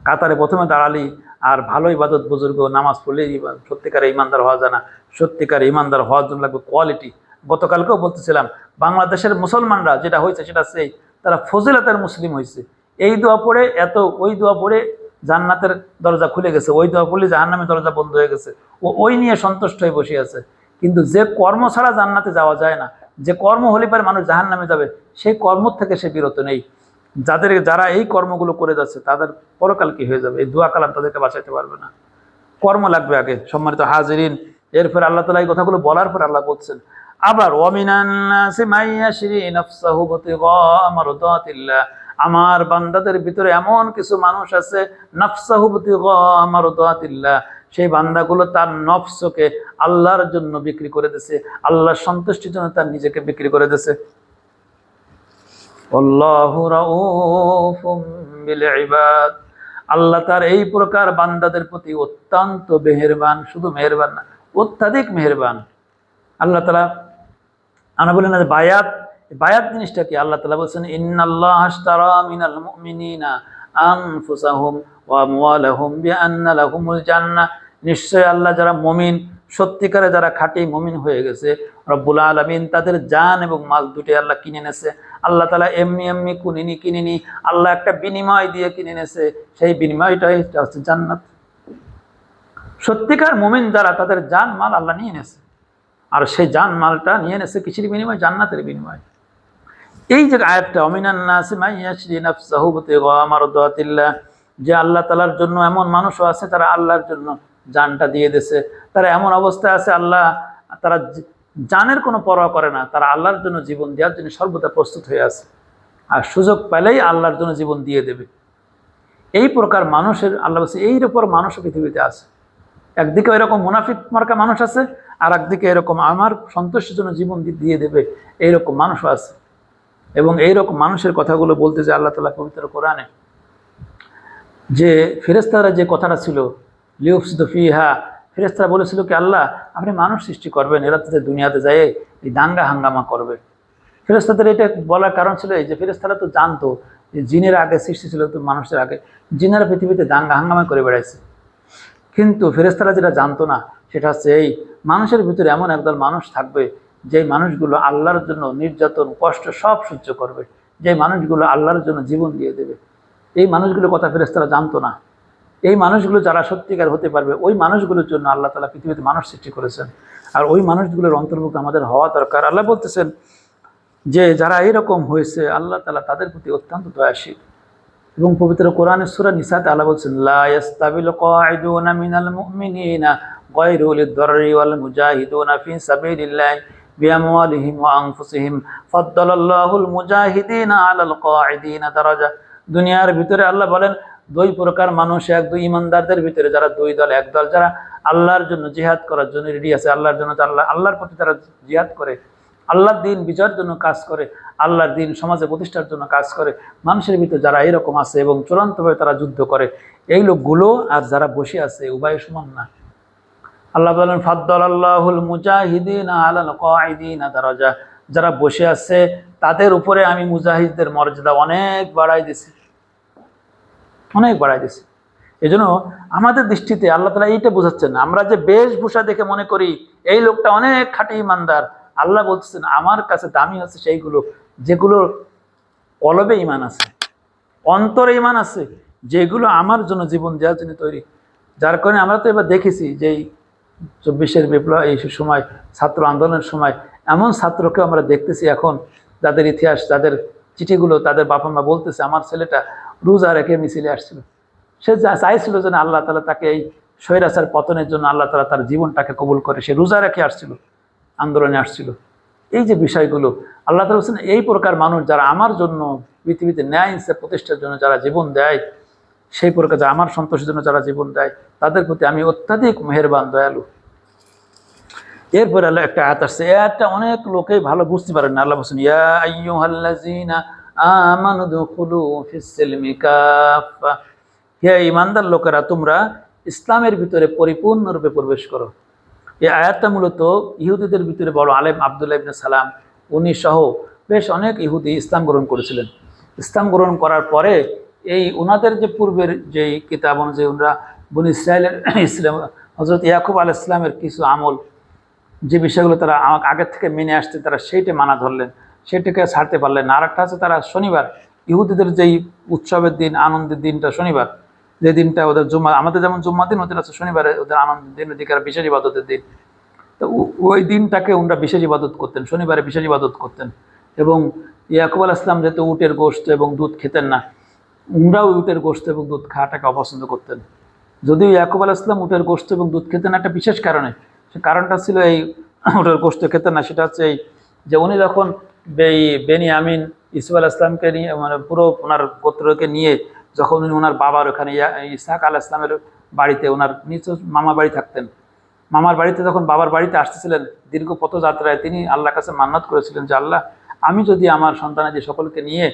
কাতারে প্রথমে দাঁড়ালি আর ভালো ইবাদত বুজুর্গ নামাজ পড়লে সত্যিকারে ইমানদার হওয়া যায় না। সত্যিকারে ইমানদার হওয়ার জন্য লাগবে কোয়ালিটি। গতকালকেও বলতেছিলাম, বাংলাদেশের মুসলমানরা যেটা হয়েছে সেটা সেই, তারা ফজিলতের মুসলিম হয়েছে। এই দোয়া পড়ে ওই দোয়া পড়ে জান্নাতের দরজা খুলে গেছে, ওই দোয়া পড়লে জাহান্নামের দরজা বন্ধ হয়ে গেছে, ওই নিয়ে সন্তুষ্ট হয়ে বসে আছে। কিন্তু যে কর্ম ছাড়া জান্নাতে যাওয়া যায় না, যে কর্ম হলে পারে মানুষ জাহান্নামে যাবে, সেই কর্ম থেকে সে বিরত নেই। যারা এই কর্মগুলো করে যাচ্ছে তাদের পরকাল কি হয়ে যাবে, এই দোয়া কালাম তাদেরকে বাঁচাইতে পারবে না। কর্ম লাগবে আগে, সম্মানিত হাজিরিন। এরপর আল্লাহ তাআলা এই কথাগুলো বলার পর আল্লাহ বলছেন আবার, আমার বান্দাদের ভিতরে এমন কিছু মানুষ আছে, নাফসাহু বিতিগা মারদাতিল্লাহ, সেই বান্দাগুলো তার নফসকে আল্লাহর জন্য বিক্রি করে দিয়েছে, আল্লাহর সন্তুষ্টির জন্য তার নিজেকে বিক্রি করে দিয়েছে। আল্লাহু রাউফুম বিল ইবাদ, আল্লাহ তার এই প্রকার বান্দাদের প্রতি অত্যন্ত মেহেরবান, শুধু মেহেরবান না, অত্যাধিক মেহেরবান। আল্লাহ তাআলা আমরা বলি না যে বায়াত জিনিসটা কি, আল্লাহ তাআলা বলছেন ইন্নাল্লাহা আশতারা মিনাল মুমিনিনা আনফুসাহুম ওয়া আমওয়ালাহুম বিআন্না লাহুমুল জান্নাহ, নিশ্চয় আল্লাহ যারা মুমিন, সত্যিকারে যারা খাঁটি মুমিন হয়ে গেছে, রব্বুল আলামিন তাদের জান এবং মাল দুটোই আল্লাহ কিনে নেছে। আল্লাহ তাআলা এমনি কিনিনি, আল্লাহ একটা বিনিময় দিয়ে কিনে নেছে, সেই বিনিময়টাই হচ্ছে জান্নাত। সত্যিকার মুমিন যারা, তাদের জান মাল আল্লাহ নিয়ে নেছে, আর সেই জান মালটা নিয়ে নেছে কিসের বিনিময়? জান্নাতের বিনিময়। এই যে আয়াতটা অমিনান নাসি মান ইয়াশরি নাফসাহু বিতিগা মারদাতিল্লাহ, যে আল্লাহ তাআলার জন্য এমন মানুষও আছে তারা আল্লাহর জন্য জানটা দিয়ে দিয়েছে, তারা এমন অবস্থায় আছে, তারা জানের কোনো পরোয়া করে না, তারা আল্লাহর জন্য জীবন দেওয়ার জন্য সর্বদা প্রস্তুত হয়ে আছে, আর সুযোগ পেলেই আল্লাহর জন্য জীবন দিয়ে দেবে। এই প্রকার মানুষের আল্লাহ বলছে এইর উপর মানুষ পৃথিবীতে আছে। একদিকে এরকম মুনাফিক মার্কা মানুষ আছে, আর একদিকে এরকম আমার সন্তুষ্টির জন্য জীবন দিয়ে দেবে এইরকম মানুষও আছে। এবং এইরকম মানুষের কথাগুলো বলতে যে আল্লাহ তাআলা পবিত্র কোরআনে যে ফেরেশতারা যে কথাটা ছিল লিউফসিদু ফিহা, ফেরেশতারা বলেছিল কি আল্লাহ আপনি মানুষ সৃষ্টি করবেন, এরা তো দুনিয়াতে যায় এই দাঙ্গা হাঙ্গামা করবে। ফেরেশতাদের এটা বলার কারণ ছিল এই যে ফেরেশতারা তো জানতো যে জিনের আগে সৃষ্টি ছিল তো মানুষের আগে, জিনেরা পৃথিবীতে দাঙ্গা হাঙ্গামা করে বেড়াইছে। কিন্তু ফেরেশতারা যেটা জানতো না সেটা হচ্ছে এই মানুষের ভিতরে এমন একদল মানুষ থাকবে যে মানুষগুলো আল্লাহর জন্য নির্যাতন কষ্ট সব সহ্য করবে, যে মানুষগুলো আল্লাহর জন্য জীবন দিয়ে দেবে। এই মানুষগুলোর কথা ফেরেশতারা জানতো না। এই মানুষগুলো যারা সত্যিকার হতে পারবে, ওই মানুষগুলোর জন্য আল্লাহ তাআলা পৃথিবীতে মানুষ সৃষ্টি করেছেন। আর ওই মানুষগুলোর অন্তর্ভুক্ত আমাদের হওয়া দরকার। আল্লাহ বলতেছেন যে যারা এইরকম হয়েছে আল্লাহ তাআলা তাদের প্রতি অত্যন্ত দয়াশীল। এবং পবিত্র কোরআনের সূরা নিসাতে আল্লাহ বলছেন লা ইয়াস্তাবিল কাঈদুনা মিনাল মুমিনিনা গায়রু লিদ-দাররি ওয়াল মুজাহিদুনা ফি সাবিলিল্লাহি বিআমওয়ালিহিম ওয়া আনফুসিহিম ফাদ্দালাল্লাহুল মুজাহিদিনা আলাল কাঈদিনা দারাজা। দুনিয়ার ভিতরে আল্লাহ বলেন দুই প্রকার মানুষ, এক দুই ইমানদারদের ভিতরে যারা দুই দল, এক দল যারা আল্লাহর জন্য জিহাদ করার জন্য রেডি আছে, আল্লাহর জন্য আল্লাহর প্রতি যারা জিহাদ করে, আল্লাহর দ্বীন বিজয়ের জন্য কাজ করে, আল্লাহর দ্বীন সমাজে প্রতিষ্ঠার জন্য কাজ করে, মানুষের ভিতরে যারা এরকম আছে এবং চূড়ান্তভাবে তারা যুদ্ধ করে, এই লোকগুলো আর যারা বসে আছে উভয় সমান না। আল্লাহ বলেন ফাদ্দালাল্লাহুল মুজাহিদিনা আলাল কাঈদিনা দারাজা, যারা বসে আছে তাদের উপরে আমি মুজাহিদদের মর্যাদা অনেক বাড়াই দিছি, অনেক বাড়াই দিছি। এজন্য আমাদের দৃষ্টিতে আল্লাহ তাআলা এইটা বোঝাচ্ছেন, আমরা যে বেশভূষা দেখে মনে করি এই লোকটা অনেক খাঁটি ইমানদার, আল্লাহ বলতেছেন আমার কাছে দামি হচ্ছে সেইগুলো যেগুলোর কলবে ঈমান আছে, অন্তরে ঈমান আছে, যেগুলো আমার জন্য জীবন দেওয়ার জন্য তৈরি। যার কারণে আমরা তো এবার দেখেছি যে 24-এর বিপ্লব এই সময় ছাত্র আন্দোলনের সময় এমন ছাত্রকে আমরা দেখতেছি এখন, যাদের ইতিহাস, যাদের চিঠিগুলো তাদের বাবা মা বলতেছে আমার ছেলেটা রোজা রেখে মিছিলে আসছিল, সে চাইছিল যেন আল্লাহ তাআলা তাকে এই স্বৈরাচার পতনের জন্য আল্লাহ তাআলা তার জীবনটাকে কবুল করে, সে রোজা রেখে আসছিল, আন্দোলনে আসছিল। এই যে বিষয়গুলো আল্লাহ তাআলা বলছেন এই প্রকার মানুষ যারা আমার জন্য পৃথিবীতে ন্যায় ইনসাফ প্রতিষ্ঠার জন্য যারা জীবন দেয়, সেই প্রকার যারা আমার সন্তোষের জন্য যারা জীবন দেয় তাদের প্রতি আমি অত্যাধিক মেহেরবান দয়ালু। এরপরে আল্লাহ একটা আয়াত আসছে, এই আয়াতটা অনেক লোকেই ভালো বুঝতে পারেন না। আল্লাহ বলছেন ইয়া আইয়ুহাল্লাযীনা আমানু দুখুলু ফিস সিলমি কাফা, হে ঈমানদার লোকেরা তোমরা ইসলামের ভিতরে পরিপূর্ণরূপে প্রবেশ করো। এই আয়াতটা মূলত ইহুদিদের ভিতরে বড় আলেম আব্দুল্লাহ ইবনে সালাম উনি সহ বেশ অনেক ইহুদি ইসলাম গ্রহণ করেছিলেন। ইসলাম গ্রহণ করার পরে এই ওনাদের যে পূর্বের যেই কিতাব অনুযায়ী ওনারা বনি ইসরায়েলের ইসলাম হযরত ইয়াকুব আলাইহিস সালামের কিছু আমল যে বিষয়গুলো তারা আগের থেকে মেনে আসতে তারা সেইটা মানা ধরলেন, সেটাকে ছাড়তে পারলেন না। আর একটা আছে তারা শনিবার, ইহুদিদের যেই উৎসবের দিন, আনন্দের দিনটা শনিবার, যে দিনটা ওদের জুম্মা, আমাদের যেমন জুম্মা দিন ওদের আছে শনিবারে ওদের আনন্দের দিন, ওদিকে বিশেষ ইবাদতের দিন। তো ওই দিনটাকে ওনারা বিশেষ ইবাদত করতেন, শনিবারে বিশেষ ইবাদত করতেন। এবং ইয়াকুব আলাইহিস সালাম যেহেতু উটের গোশত এবং দুধ খেতেন না, ওনারাও উটের গোশত এবং দুধ খাওয়াটাকে অপছন্দ করতেন। যদিও ইয়াকুব আলাইহিস সালাম উটের গোশত এবং দুধ খেতেন একটা বিশেষ কারণে, সে কারণটা ছিল এই উটের গোশত খেতেন না, সেটা হচ্ছে এই যে উনি যখন বেনিয়ামিন ইসুফ আলাইহিস সালামকে নিয়ে মানে পুরো ওনার গোত্রকে নিয়ে যখন উনি ওনার বাবার ওখানে ইসহাক আলাইহিস সালামের বাড়িতে ওনার নিজ মামা বাড়ি থাকতেন, মামার বাড়িতে যখন বাবার বাড়িতে আসতেছিলেন দীর্ঘ পথযাত্রায়, তিনি আল্লাহর কাছে মান্নাত করেছিলেন যে আল্লাহ আমি যদি আমার সন্তানাদি সকলকে নিয়ে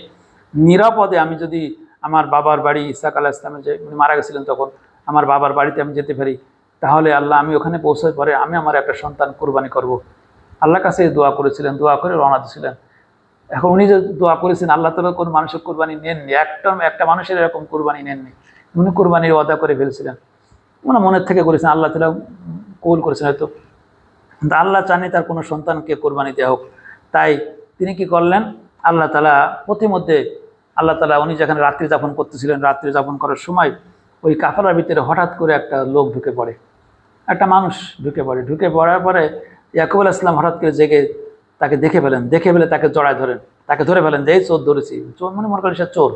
নিরাপদে আমি যদি আমার বাবার বাড়ি ইসহাক আলাইহিস সালামের যে উনি মারা গেছিলেন তখন আমার বাবার বাড়িতে আমি যেতে পারি, তাহলে আল্লাহ আমি ওখানে পৌঁছার পরে আমি আমার একটা সন্তান কোরবানি করব। আল্লাহর কাছে দোয়া করেছিলেন, দোয়া করে রওনা দিয়েছিলেন। এখন উনি যে দোয়া করেছেন আল্লাহ তাআলা কোনো মানুষের কোরবানি নেননি, একটা মানুষের এরকম কোরবানি নেননি, উনি কোরবানির ওয়াদা করে ফেলছিলেন, উনি মনের থেকে করেছেন, আল্লাহ তাআলা কবুল করেছেন হয়তো, কিন্তু আল্লাহ চাননি তার কোনো সন্তানকে কোরবানি দেওয়া হোক। তাই তিনি কি করলেন, আল্লাহ তাআলা প্রতিমধ্যে আল্লাহ তাআলা উনি যেখানে রাত্রি যাপন করতেছিলেন, রাত্রি যাপন করার সময় ওই কাফেলার ভিতরে হঠাৎ করে একটা লোক ঢুকে পড়ে, একটা মানুষ ঢুকে পড়ে। ঢুকে পড়ার পরে ইয়াকুব আলাইহিস সালাম হঠাৎ করে জেগে তাকে দেখে ফেলেন, দেখে ফেলে তাকে জড়ায় ধরেন, তাকে ধরে ফেলেন যে এই চোর ধরেছি, চোর মনে করেন সে চোর,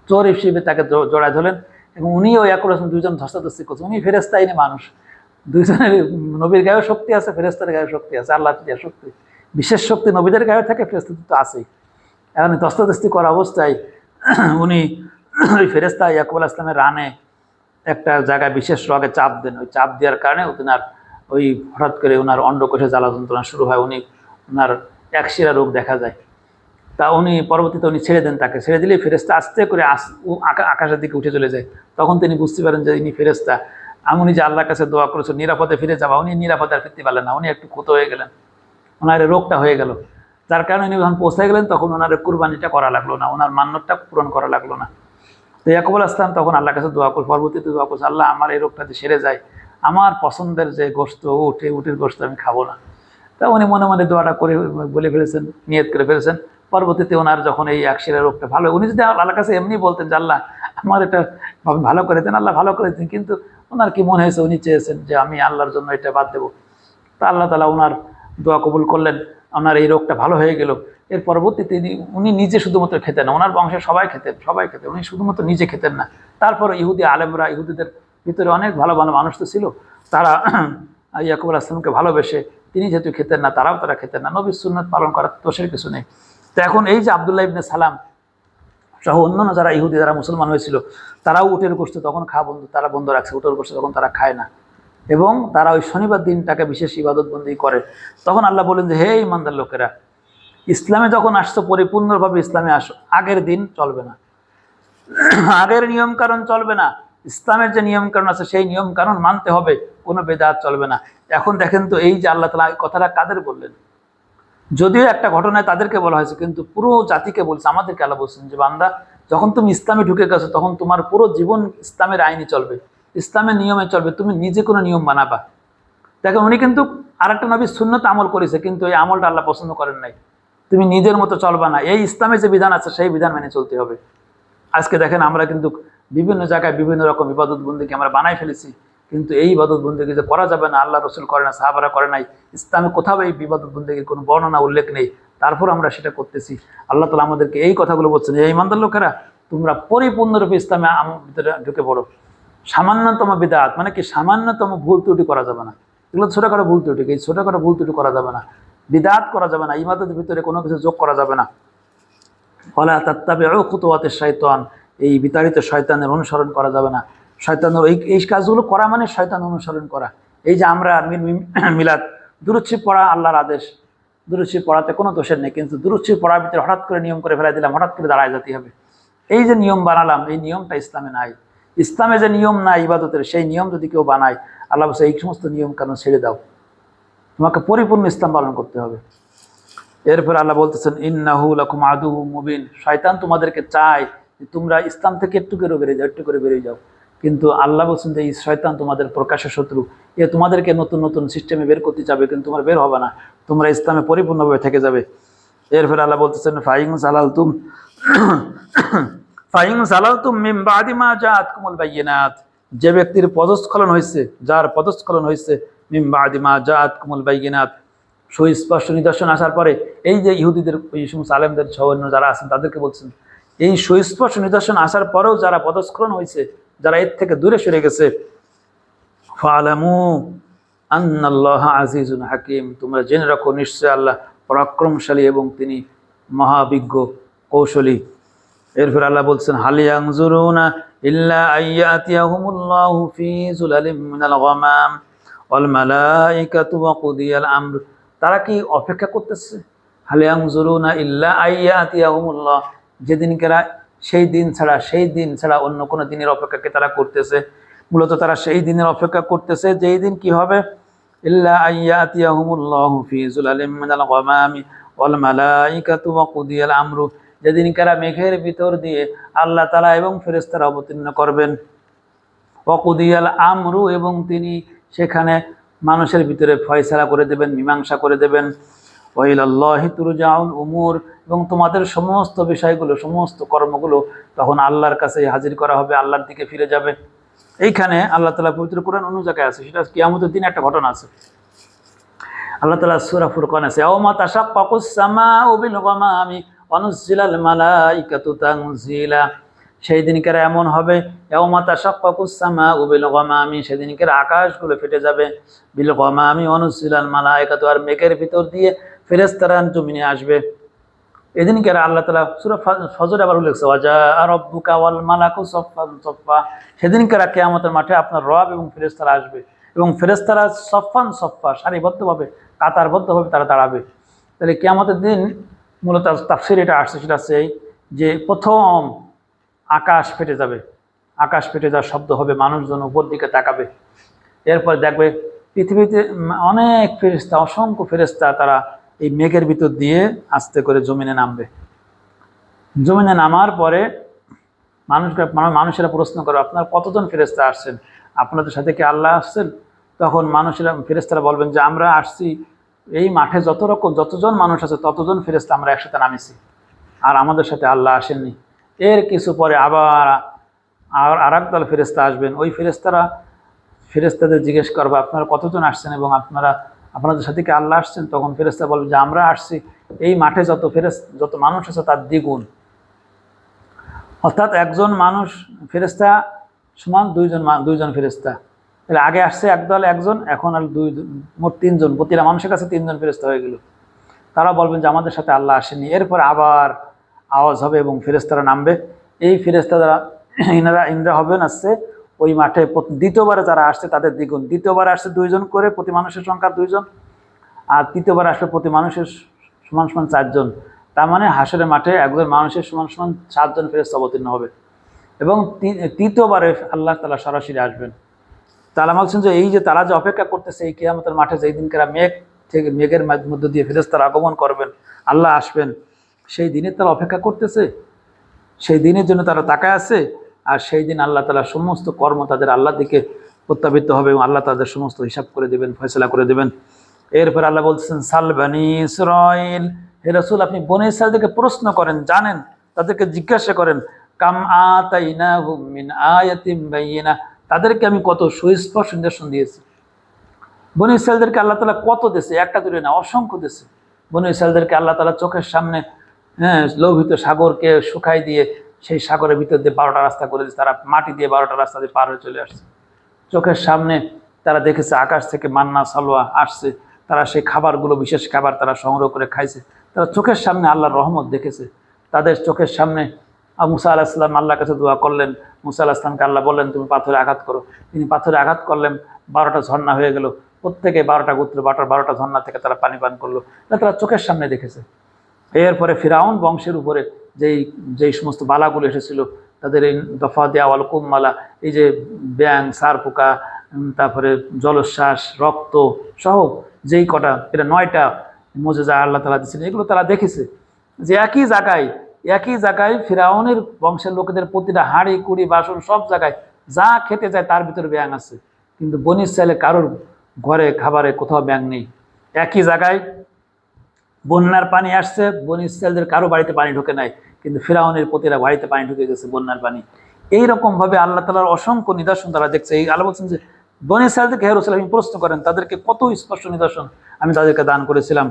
চোর হিসেবে তাকে জড়ায় ধরেন। এবং উনিও ইয়াকুব আলাইহিস সালাম দুইজন ধস্তাধস্তি করছে, উনি ফেরেশতা ইনি মানুষ, দুইজনের নবীর গায়েও শক্তি আছে, ফেরেশতার গায়েও শক্তি আছে, আল্লাহর দেওয়া শক্তি, বিশেষ শক্তি নবীদের গায়ে থাকে, ফেরেশতাদের তো আছেই। এখন ধস্তাধস্তি করা অবস্থায় উনি ওই ফেরেশতা ইয়াকুব আলাইহিস সালামের রানে একটা জায়গায় বিশেষ রগে চাপ দেন, ওই চাপ দেওয়ার কারণে ওনার ওই হঠাৎ করে ওনার অন্ডকোষে জ্বালা যন্ত্রণা শুরু হয়, ওনার একশিরা রোগ দেখা যায়। তা উনি পরবর্তীতে উনি ছেড়ে দেন, তাকে ছেড়ে দিলে ফেরেশতা আস্তে করে আকাশের দিকে উঠে চলে যায়। তখন তিনি বুঝতে পারেন যে ইনি ফেরেশতা, উনি যে আল্লাহর কাছে দোয়া করেছেন নিরাপদে ফিরে যাওয়া, উনি নিরাপদে আর ফিরতে পারলেন না, উনি একটু ক্ষত হয়ে গেলেন, ওনার রোগটা হয়ে গেল, যার কারণে উনি যখন পৌঁছে গেলেন তখন ওনার কুরবানিটা করা লাগলো না, ওনার মান্যতটা পূরণ করা লাগলো না। তো ইয়াকুব আলাইহিস সালাম তখন আল্লাহর কাছে দোয়া করে, পরবর্তীতে দোয়া করছে আল্লাহ আমার এই রোগটাতে সেরে যায়, আমার পছন্দের যে গোশত উটের গোশত আমি খাবো না। তা উনি মনে মনে দোয়াটা করে বলে ফেলেছেন, নিয়ত করে ফেলেছেন। পরবর্তীতে ওনার যখন এই একশিরা রোগটা ভালো, উনি যদি আল্লাহর কাছে এমনি বলতেন যে আল্লাহ আমার এটা ভালো করে দেন, আল্লাহ ভালো করে দেন, কিন্তু ওনার কি মনে হয়েছে উনি চেয়েছেন যে আমি আল্লাহর জন্য এটা বাদ দেবো, তা আল্লাহ তাআলা ওনার দোয়া কবুল করলেন, ওনার এই রোগটা ভালো হয়ে গেল। এর পরবর্তীতে উনি নিজে শুধুমাত্র খেতেন না, ওনার বংশের সবাই খেতেন, উনি শুধুমাত্র নিজে খেতেন না। তারপর ইহুদি আলেমরা, ইহুদিদের ভিতরে অনেক ভালো ভালো মানুষ তো ছিল, তারা ইয়াকুব আলাইহিস সালামকে ভালোবেসে, তিনি যেহেতু খেতেন না তারা খেতেন না, নবীর সুন্নাত পালন করার দোষের কিছু নেই। তো এখন এই যে আব্দুল্লাহ ইবনে সালাম সহ অন্যান্য যারা ইহুদি, যারা মুসলমান হয়েছিল, তারাও উটের গোশত তখন খাওয়া বন্ধ, তারা বন্ধ রাখছে, উটের গোশত তখন তারা খায় না, এবং তারা ওই শনিবার দিনটাকে বিশেষ ইবাদত বন্দি করে। তখন আল্লাহ বলেন যে হে ইমানদার লোকেরা, ইসলামে যখন আসছো পরিপূর্ণভাবে ইসলামে আসো, আগের দিন চলবে না, আগের নিয়ম কানুন চলবে না, ইসলামের যে নিয়ম কানুন আছে সেই নিয়ম কানুন মানতে হবে, কোনো বেদাত চলবে না। এখন দেখেন তো এই যে আল্লাহ তাআলা কথাটা কাদের বললেন, যদিও একটা ঘটনায় তাদেরকে বলা হয়েছে, কিন্তু পুরো জাতিকে বলছে, আমাদেরকে আল্লাহ বলছেন যে বান্দা, যখন তুমি ইসলামে ঢুকে গেছো তখন তোমার পুরো জীবন ইসলামের আইনে চলবে, ইসলামের নিয়মে চলবে, তুমি নিজে কোনো নিয়ম বানাবা। দেখেন উনি কিন্তু আরেকটা নবীর সুন্নত আমল করেছে, কিন্তু এই আমলটা আল্লাহ পছন্দ করেন নাই। তুমি নিজের মতো চলবা না, এই ইসলামের যে বিধান আছে সেই বিধান মেনে চলতে হবে। আজকে দেখেন আমরা কিন্তু বিভিন্ন জায়গায় বিভিন্ন রকম ইবাদত বন্দেগী আমরা বানাই ফেলেছি, কিন্তু এই ইবাদত বন্দেগী যে করা যাবে না, আল্লাহ রসুল করে না, সাহাবারা করে নাই, ইসলামে কোথাও এই ইবাদত বন্দেগীর কোনো বর্ণনা উল্লেখ নেই, তারপর আমরা সেটা করতেছি। আল্লাহ তাআলা আমাদেরকে এই কথাগুলো বলছেন, এই ইমানদার লোকেরা তোমরা পরিপূর্ণরূপে ইসলামে ভিতরে ঢুকে পড়ো। সামান্যতম বিদআত মানে কি, সামান্যতম ভুল ত্রুটি করা যাবে না, এগুলো ছোটোখাটো ভুল ত্রুটি, এই ছোটোখাটো ভুল ত্রুটি করা যাবে না, বিদআত করা যাবে না, ইবাদতের ভিতরে কোনো কিছু যোগ করা যাবে না। ওয়ালা তাত্তাবিউ খুতুওয়াতিশ শাইতান, এই বিতাড়িত শয়তানের অনুসরণ করা যাবে না। শয়তানের এই কাজগুলো করা মানে শয়তান অনুসরণ করা। এই যে আমরা মিলাদ দুরূদ শরীফ পড়া আল্লাহর আদেশ, দুরূদ শরীফ পড়াতে কোনো দোষের নেই, কিন্তু দুরূদ শরীফ পড়ার ভিতরে হঠাৎ করে নিয়ম করে ফেলাই দিলাম, হঠাৎ করে দাঁড়ায় যেতে হবে, এই যে নিয়ম বানালাম, এই নিয়মটা ইসলামে নাই। ইসলামে যে নিয়ম নাই ইবাদতের, সেই নিয়ম যদি কেউ বানায়, আল্লাহ বলছে এই সমস্ত নিয়ম কেন ছেড়ে দাও, তোমাকে পরিপূর্ণ ইসলাম পালন করতে হবে। এরপর আল্লাহ বলতেছেন ইন্নাহু লাকুম আদুউম মুবিন, শয়তান তোমাদেরকে চায় যে তোমরা ইসলাম থেকে একটু করে বেরিয়ে যাও, কিন্তু আল্লাহ বলছেন যে এই শয়তান তোমাদের প্রকাশ্য শত্রু, এ তোমাদেরকে নতুন নতুন সিস্টেমে বের করতে যাবে, কিন্তু তোমরা বের হবে না, তোমরা ইসলামে পরিপূর্ণভাবে থেকে যাবে। এরপর আল্লাহ বলতেছেন ফাইন সালালতুম মিন বাদি মা জাআতকুমুল বায়িনাত, যে ব্যক্তির পদস্খলন হয়েছে, যার পদস্খলন হয়েছে, মিন বাদি মা জাআতকুমুল বায়িনাত, সুস্পষ্ট নিদর্শন আসার পরে, এই যে ইহুদিদের ওই সমস্ত আলেমদের সৌন্য যারা আছেন তাদেরকে বলছেন, এই সুস্পষ্ট নিদর্শন আসার পরেও যারা পদস্খলন হয়েছে, যারা এর থেকে দূরে সরে গেছে, ফালামু আন্নাল্লাহা আজিজুন হাকিম, তোমরা জেনে রাখো নিশ্চয় আল্লাহ পরাক্রমশালী এবং তিনি মহাবিজ্ঞ কৌশলী। এরপর আল্লাহ বলছেন হাল ইয়ানজুরুনা ইল্লা আইয়াতিয়াহুমুল্লাহু ফি যুলালিম মিনাল গামাম ওয়াল মালাইকাতু ওয়া কুদিয়াল আমর, তারা কি অপেক্ষা করতেছে, হাল ইয়ানজুরুনা ইল্লা আইয়াতিয়াহুমুল্লাহ, যেদিনকেরা সেই দিন ছাড়া অন্য কোনো দিনের অপেক্ষাকে তারা করতেছে, মূলত তারা সেই দিনের অপেক্ষা করতেছে যেই দিন কি হবে, ইল্লা আইয়াতিয়াহুমুল্লাহু ফি যুলালিম মিনাল গামামি ওয়াল মালাইকাতু ওয়া কুদিয়াল আমরু, যেদিনকারা মেঘের ভিতর দিয়ে আল্লাহ তাআলা এবং ফেরেশতারা অবতীর্ণ করবেন, ওয়া কুদিয়াল আমরু, এবং তিনি সেখানে মানুষের ভিতরে ফয়সালা করে দেবেন, মীমাংসা করে দেবেন, ওয়া ইলাল্লাহি তুরজাউল উমুর, এবং তোমাদের সমস্ত বিষয়গুলো, সমস্ত কর্মগুলো তখন আল্লাহর কাছে হাজির করা হবে, আল্লাহর দিকে ফিরে যাবে। এইখানে আল্লাহ তাআলা পবিত্র কোরআন অন্য জায়গায় আছে, সেটা কিয়ামতের দিনে একটা ঘটনা আছে। আল্লাহ তাআলা সূরা ফুরকানে আছে, ইয়াউমা তাশাক্কাকুস সামাউ বিল গামামি ওয়া নুজ্জিলাল মালাইকাতু তানজিলা, সেই দিনকার এমন হবে, ইয়াউমা তাশাক্কাকুস সামাউ বিল গামামি, সেদিনকার আকাশগুলো ফেটে যাবে, বিল গামামি ওয়া নুজ্জিলাল মালাইকাতু, আর মেঘের ভিতর দিয়ে ফেরেশতারা জমিনে আসবে। এদিনকার আল্লাহ তাআলা সূরা ফজরে আবার উল্লেখ করেছে, ওয়া জাআ রাব্বুকা ওয়াল মালাকু সাফফান সাফফা, সেদিনকার কিয়ামতের মাঠে আপনার রব এবং ফেরেশতারা আসবে, এবং ফেরেশতারা সাফফান সাফফা, সারিবদ্ধভাবে কাতারবদ্ধভাবে তারা দাঁড়াবে। তাহলে কিয়ামতের দিন মূলত তাফসীরে এটা আসছে, সেটা হচ্ছে যে প্রথম আকাশ ফেটে যাবে, আকাশ ফেটে যাওয়ার শব্দ হবে, মানুষজন উপর দিকে তাকাবে, এরপর দেখবে পৃথিবীতে অনেক ফেরেশতা, অসংখ্য ফেরেশতা, তারা এই মেঘের ভিতর দিয়ে আস্তে করে জমিনে নামবে। জমিনে নামার পরে মানুষেরা প্রশ্ন করে, আপনার কতজন ফেরেশতা আসছেন, আপনাদের সাথে কি আল্লাহ আসছেন? তখন ফেরেশতারা বলবেন যে আমরা আসছি, এই মাঠে যতজন মানুষ আছে ততজন ফেরেশতা আমরা একসাথে নামেছি, আর আমাদের সাথে আল্লাহ আসেননি। এর কিছু পরে আবার আর একদল ফেরেশতা আসবেন, ওই ফেরেশতাদের জিজ্ঞেস করবে আপনারা কতজন আসছেন এবং আপনাদের সাথে কি আল্লাহ আসছেন? তখন ফেরেশতা বলবে যে আমরা আসছি এই মাঠে যত মানুষ আছে তার দ্বিগুণ। অর্থাৎ একজন মানুষ ফেরেশতা সমান দুইজন ফেরেশতা। তাহলে আগে আসছে একদল একজন, এখন আর মোট তিনজন, প্রতিটা মানুষের কাছে তিনজন ফেরেশতা হয়ে গেল। তারা বলবেন যে আমাদের সাথে আল্লাহ আসেনি। এরপর আবার আওয়াজ হবে এবং ফেরেশতারা নামবে। এই ফেরেশতারা ইনরা হবেন আসছে ওই মাঠে দ্বিতীয়বারে যারা আসছে তাদের দ্বিগুণ। দ্বিতীয়বার আসছে দুইজন করে, প্রতি মানুষের সংখ্যা দুইজন। আর তৃতীয়বার আসলে প্রতি মানুষের সমান সমান চারজন। তার মানে হাসরের মাঠে একজন মানুষের সমান সমান 7 জন ফেরেশতা অবতীর্ণ হবে। এবং তৃতীয়বারে আল্লাহ তাআলা সরাসরি আসবেন। তারা বলছেন যে এই যে তারা যে অপেক্ষা করতেছে এই কিয়ামতের মাঠে, যেই দিনকার মেঘের মধ্য দিয়ে ফেরেশতারা আগমন করবেন, আল্লাহ আসবেন, সেই দিনের তারা অপেক্ষা করতেছে, সেই দিনের জন্য তারা তাকায় আছে। আর সেই দিন আল্লাহ তাআলা সমস্ত কর্ম তাদের আল্লাহর দিকে প্রত্যাবৃত্ত হবে এবং আল্লাহ তাদের সমস্ত হিসাব করে দেবেন, ফয়সালা করে দেবেন। এরপর আল্লাহ বলছেন সাল বনী ইসরাইল, হে রাসূল আপনি বনী ইসরাইলদেরকে প্রশ্ন করেন, জানেন, তাদেরকে জিজ্ঞাসা করেন, কাম আতাইনাহুম মিন আয়াতিন বাইয়িনাহ, তাদেরকে আমি কত সুস্পষ্ট নিদর্শন দিয়েছি। বনী ইসরাইলদেরকে আল্লাহ তাআলা কত দিয়েছে, একটা দুটো না, অসংখ্য দিয়েছে। বনী ইসরাইলদেরকে আল্লাহ তাআলা চোখের সামনে লোহিত সাগরকে শুকাই দিয়ে সেই সাগরের ভিতর দিয়ে 12টা রাস্তা করে দিয়েছে। তারা মাটি দিয়ে 12টা রাস্তা দিয়ে পার হয়ে চলে আসছে। চোখের সামনে তারা দেখেছে আকাশ থেকে মান্না সালোয়া আসছে, তারা সেই খাবারগুলো, বিশেষ খাবার তারা সংগ্রহ করে খাইছে। তারা চোখের সামনে আল্লাহর রহমত দেখেছে। তাদের চোখের সামনে মুসা আলাইহিস সালাম আল্লাহর কাছে দোয়া করলেন। মুসা আলাইহিস সালামকে আল্লাহ বললেন তুমি পাথরে আঘাত করো। তিনি পাথরে আঘাত করলেন, 12টা ঝর্ণা হয়ে গেল। প্রত্যেকে 12টা গোত্র 12টা ঝর্ণা থেকে তারা পানি পান করলো। তারা চোখের সামনে দেখেছে। এরপরে ফিরাউন বংশের উপরে যেই সমস্ত বালাগুলো এসেছিল, তাদের এই দফা দেওয়া ওয়াল কুম্মালা, এই যে ব্যাং, সার পোকা, তারপরে জলোচ্ছ্বাস, রক্ত সহ যেই কটা, এটা 9টা মুজিজা আল্লাহ তাআলা দিয়েছিলেন, এগুলো তারা দেখেছে। যে একই জায়গায় ফিরাউনের বংশের লোকেদের প্রতিটা হাঁড়ি কুড়ি বাসন সব জায়গায় যা খেতে যায় তার ভিতরে ব্যাং আছে, কিন্তু বনী ইসরাইলের কারোর ঘরে খাবারে কোথাও ব্যাং নেই। একই জায়গায় বন্যার পানি আসছে, বনী ইসরাইলদের কারো বাড়িতে পানি ঢোকে নাই, কিন্তু ফিরাউনের প্রতিটা বাড়িতে পানি ঢুকে গেছে বন্যার পানি। এইরকম ভাবে আল্লাহ তাআলার অসংখ্য নিদর্শন তারা দেখছে। এই আল্লাহ বলছেন যে বনী ইসরাইলদেরকে হে রাসূল আপনি প্রশ্ন করেন, তাদেরকে কত স্পষ্ট নিদর্শন আমি তাদেরকে দান করেছিলাম।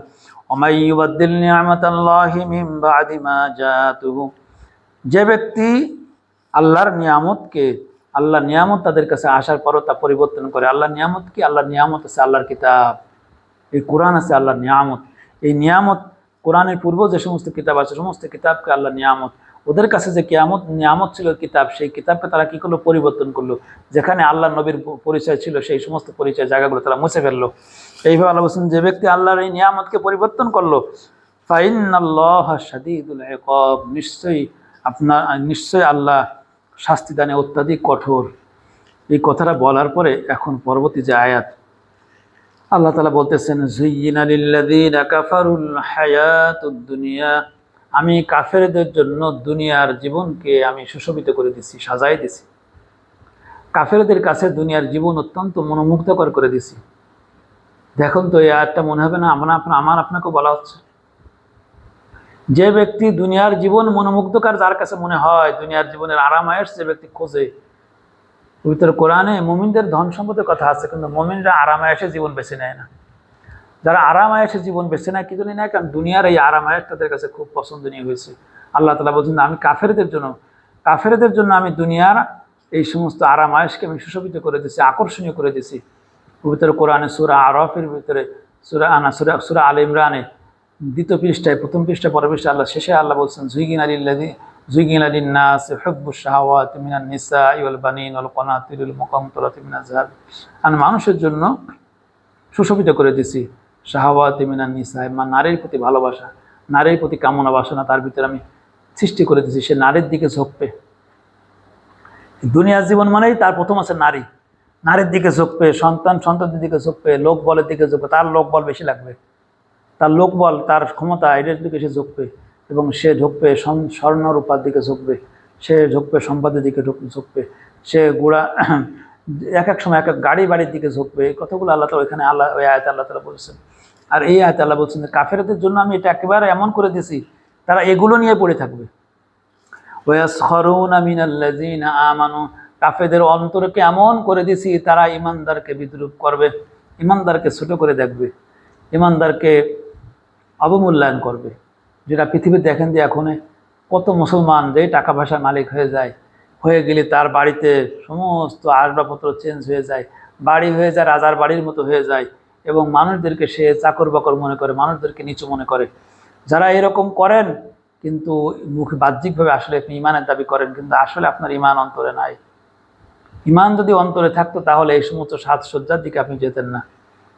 ওমাই ইউবাদদিল নি'মাতাল্লাহি মিন বাদি মা জাতুহু, যে ব্যক্তি আল্লাহর নিয়ামত তাদের কাছে আসার পরও তা পরিবর্তন করে। আল্লাহর নিয়ামত কি? আল্লাহর নিয়ামত আছে আল্লাহর কিতাব, এই কোরআন আছে আল্লাহর নিয়ামত। এই নিয়ামত কোরআনের পূর্ব যে সমস্ত কিতাব আছে সমস্ত কিতাবকে আল্লাহ নিয়ামত। ওদের কাছে যে নিয়ামত ছিল কিতাব, সেই কিতাবকে তারা কি করলো? পরিবর্তন করলো। যেখানে আল্লাহ নবীর পরিচয় ছিল সেই সমস্ত পরিচয় জায়গাগুলো তারা মুছে ফেললো। এইভাবে আল্লাহ বলছেন যে ব্যক্তি আল্লাহর এই নিয়ামতকে পরিবর্তন করলো, ফাইন্নাল্লাহা শাদীদুল ইকাব, নিশ্চয়ই আল্লাহ শাস্তিদানে অত্যাধিক কঠোর। এই কথাটা বলার পরে এখন পরবর্তী যে আয়াত, আল্লাহ তাআলা বলতেছেন যুয়্যিনা লিল্লাযীনা কাফারুল হায়াতুদ দুনিয়া, আমি কাফেরদের জন্য দুনিয়ার জীবনকে আমি সুশোভিত করে দিছি, সাজাই দিছি। কাফেরদের কাছে দুনিয়ার জীবন অত্যন্ত মনোমুগ্ধকর করে দিছি। দেখুন তো এই আয়াতটা মনে হবে না আমার আপনাকে বলা হচ্ছে? যে ব্যক্তি দুনিয়ার জীবন মনোমুগ্ধকর যার কাছে মনে হয়, দুনিয়ার জীবনের আরাম আয়েশ যে ব্যক্তি খোঁজে, পবিত্র কোরআনে মুমিনদের ধন সম্পদের কথা আছে, কিন্তু মুমিনরা আরাম আয়েশে জীবন বেছে নেয় না। যারা আরাম আয়েশে জীবন বেছে নেয় কি জন্য নেয়? কারণ দুনিয়ার এই আরাম আয়েশ তাদের কাছে খুব পছন্দনীয় হয়েছে। আল্লাহ তাআলা বলছেন আমি কাফেরদের জন্য আমি দুনিয়ার এই সমস্ত আরাম আয়েশকে আমি সুশোভিত করে দিয়েছি, আকর্ষণীয় করে দিয়েছি। পবিত্র কোরআনে সূরা আরাফের ভিতরে সূরা আল ইমরানে 2য় পৃষ্ঠায় 1ম পৃষ্ঠা পরের পৃষ্ঠা আল্লাহ শেষে আল্লাহ বলছেন যুয়্যিনা লিন-নাসি হুব্বুশ শাহাওয়াতি মিনান নিসাই ওয়াল বানিন ওয়াল কানাতিরিল মুকান্তারাতি মিনাজ যাহাব, আমি মানুষের জন্য সুশোভিত করে দিয়েছি শাহাওয়াতি মিনান নিসাই, নারীর প্রতি ভালোবাসা, নারীর প্রতি কামনা বাসনা তার ভিতরে আমি সৃষ্টি করে দিয়েছি। সে নারীর দিকে ঝোঁকবে। দুনিয়ার জীবন মানেই তার প্রথম আছে নারীর দিকে ঝোঁকবে, সন্তানদের দিকে ঝোঁকবে, লোক বলের দিকে ঝোঁকবে, তার লোক বল বেশি লাগবে, তার লোক বল, তার ক্ষমতা, এটার দিকে সে ঝুঁকবে। এবং সে ঝুঁকবে স্বর্ণ রূপার দিকে ঝুঁকবে, সে ঝুঁকবে সম্পদের দিকে ঝুঁকবে, সে এক এক সময় এক এক বাড়ির দিকে ঝুঁকবে। এই কথাগুলো আল্লাহ তাআলা ওইখানে ওই আয়াতে আল্লাহ তাআলা বলছেন। আর এই আয়াতে আল্লাহ বলছেন যে কাফেরদের জন্য আমি এটা একেবারে এমন করে দিয়েছি, তারা এগুলো নিয়ে পড়ে থাকবে। ওয়ায়াসখারুনা মিনাল্লাযীনা আমানু, কাফেরদের অন্তরকে এমন করে দিয়েছি তারা ইমানদারকে বিদ্রূপ করবে, ইমানদারকে ছোট করে দেখবে। ইমানদারকে অবমূল্যায়ন করবে। যেটা পৃথিবীতে দেখেন যে এখন কত মুসলমান যে টাকা পয়সার মালিক হয়ে যায়, হয়ে গেলে তার বাড়িতে সমস্ত আসবাবপত্র চেঞ্জ হয়ে যায়, বাড়ি হয়ে যায় রাজার বাড়ির মতো হয়ে যায়, এবং মানুষদেরকে সে চাকর বাকর মনে করে, মানুষদেরকে নিচু মনে করে। যারা এরকম করেন কিন্তু মুখে বাহ্যিকভাবে আসলে আপনি ইমানের দাবি করেন, কিন্তু আসলে আপনার ইমান অন্তরে নাই। ইমান যদি অন্তরে থাকতো তাহলে এই সমস্ত সাজসজ্জার দিকে আপনি যেতেন না।